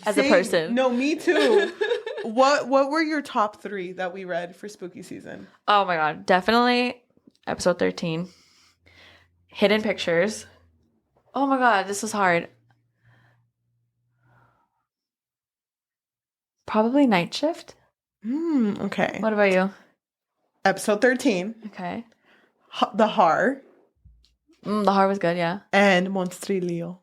as a person. No, me too. What were your top 3 that we read for spooky season? Oh my God. Definitely episode 13. Hidden Pictures. Oh my God, this was hard. Probably Night Shift. Okay. What about you? Episode 13. Okay. The Horror. The Horror was good, yeah. And Monstrilio.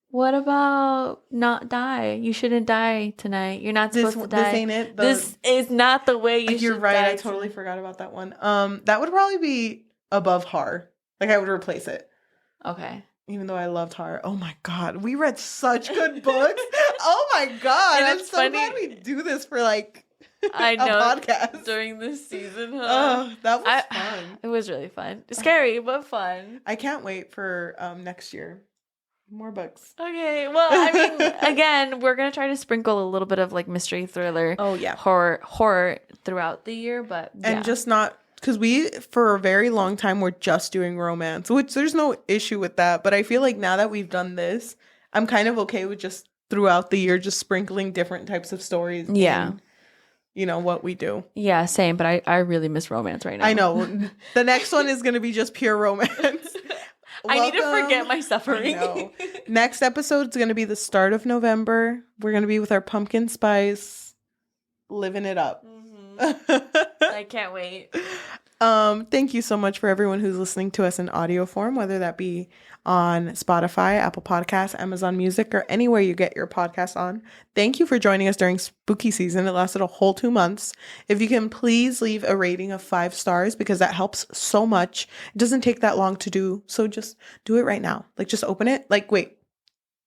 What about Not Die? You shouldn't die tonight. You're not supposed to die. This ain't it. This is not the way you should die. You're right. I totally forgot about that one. That would probably be above Horror. Like, I would replace it. Okay. Even though I loved horror. Oh my God. We read such good books. Oh my God. And I'm so glad we do this for like I know, a podcast. During this season, huh? Oh, that was fun. It was really fun. Scary, but fun. I can't wait for next year. More books. Okay. Well, I mean, again, we're going to try to sprinkle a little bit of like mystery, thriller, horror throughout the year, but and just not because we, for a very long time, were just doing romance, which there's no issue with that. But I feel like now that we've done this, I'm kind of okay with just throughout the year, just sprinkling different types of stories. Yeah. In, you know, what we do. Yeah, same. But I really miss romance right now. I know. The next one is going to be just pure romance. I need to forget my suffering. I know. Next episode is going to be the start of November. We're going to be with our pumpkin spice, living it up. I can't wait. Thank you so much for everyone who's listening to us in audio form, whether that be on Spotify, Apple Podcasts, Amazon Music, or anywhere you get your podcasts on. Thank you for joining us during spooky season. It lasted a whole 2 months. If you can please leave a rating of 5 stars, because that helps so much. It doesn't take that long to do. So just do it right now. Like, just open it. Like, wait,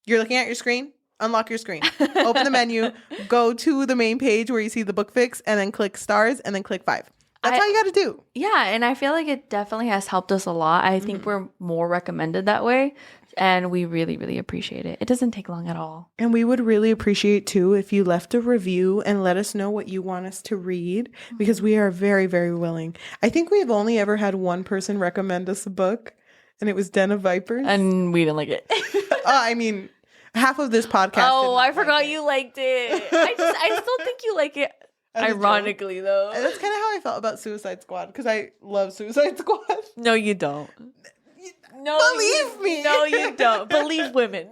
you're looking at your screen? Unlock your screen. Open the menu. Go to the main page where you see the book fix, and then click stars, and then click 5. That's all you got to do. Yeah, and I feel like it definitely has helped us a lot. I think we're more recommended that way. And we really, really appreciate it. It doesn't take long at all. And we would really appreciate, too, if you left a review and let us know what you want us to read, because we are very, very willing. I think we've only ever had one person recommend us a book, and it was Den of Vipers. And we didn't like it. I mean, half of this podcast. Oh, I forgot you liked it. I still think you like it. Ironically, though. And that's kind of how I felt about Suicide Squad, because I love Suicide Squad. No, you don't. No, believe me. No, you don't. Believe women.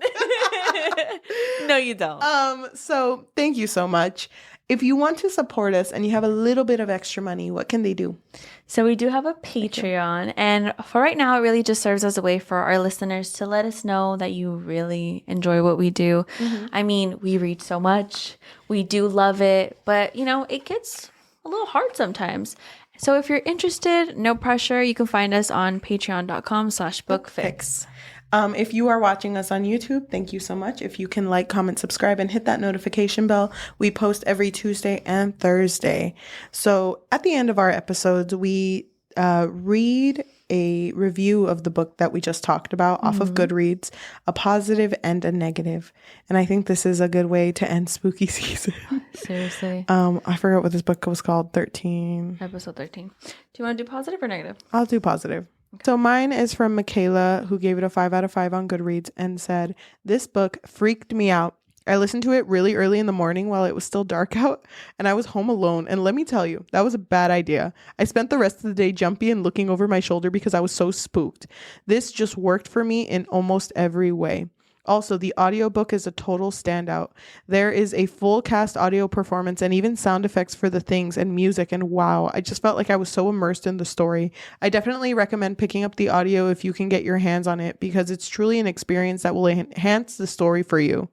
No, you don't. So thank you so much. If you want to support us and you have a little bit of extra money, what can they do? So we do have a Patreon, and for right now, it really just serves as a way for our listeners to let us know that you really enjoy what we do. Mm-hmm. I mean, we read so much. We do love it, but, it gets a little hard sometimes. So if you're interested, no pressure. You can find us on patreon.com/bookfix. If you are watching us on YouTube, thank you so much. If you can like, comment, subscribe, and hit that notification bell. We post every Tuesday and Thursday. So at the end of our episodes, we read a review of the book that we just talked about off of Goodreads, a positive and a negative. And I think this is a good way to end spooky season. Seriously. I forgot what this book was called. 13. Episode 13. Do you want to do positive or negative? I'll do positive. Okay. So mine is from Michaela, who gave it a 5 out of 5 on Goodreads and said, "This book freaked me out. I listened to it really early in the morning while it was still dark out, and I was home alone. And let me tell you, that was a bad idea. I spent the rest of the day jumpy and looking over my shoulder because I was so spooked. This just worked for me in almost every way. Also, the audiobook is a total standout. There is a full cast audio performance and even sound effects for the things and music. And wow, I just felt like I was so immersed in the story. I definitely recommend picking up the audio if you can get your hands on it, because it's truly an experience that will enhance the story for you.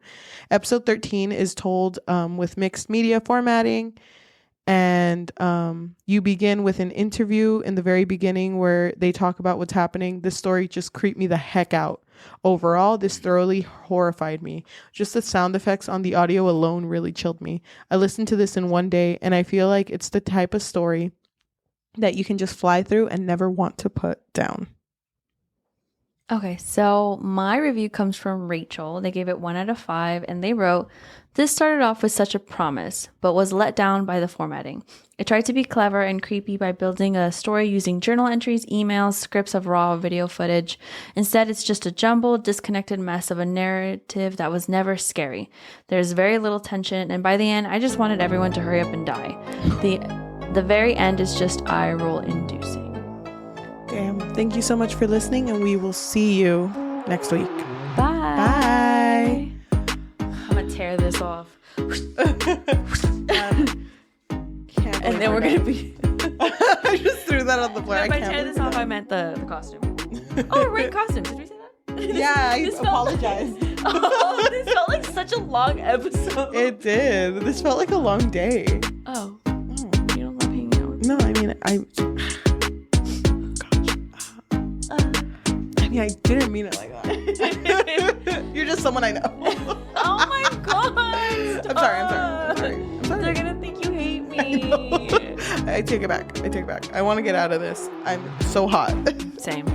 Episode 13 is told with mixed media formatting. And you begin with an interview in the very beginning where they talk about what's happening. This story just creeped me the heck out. Overall, this thoroughly horrified me. Just the sound effects on the audio alone really chilled me. I listened to this in one day, and I feel like it's the type of story that you can just fly through and never want to put down." Okay, so my review comes from Rachel. They gave it 1 out of 5, and they wrote, "This started off with such a promise, but was let down by the formatting. It tried to be clever and creepy by building a story using journal entries, emails, scripts of raw video footage. Instead, it's just a jumbled, disconnected mess of a narrative that was never scary. There's very little tension, and by the end, I just wanted everyone to hurry up and die. The very end is just eye-roll inducing." Damn. Thank you so much for listening, and we will see you next week. Bye. I'm going to tear this off. And then we're going to be... I just threw that on the floor. No, if I tear this off, I meant the costume. Oh, right, costume. Did we say that? Yeah, I apologize. This felt like such a long episode. It did. This felt like a long day. Oh. You don't love hanging out with me? No, I mean, I didn't mean it like that. You're just someone I know. Oh my god. I'm sorry. They're gonna think you hate me. I take it back. I want to get out of this. I'm so hot. Same.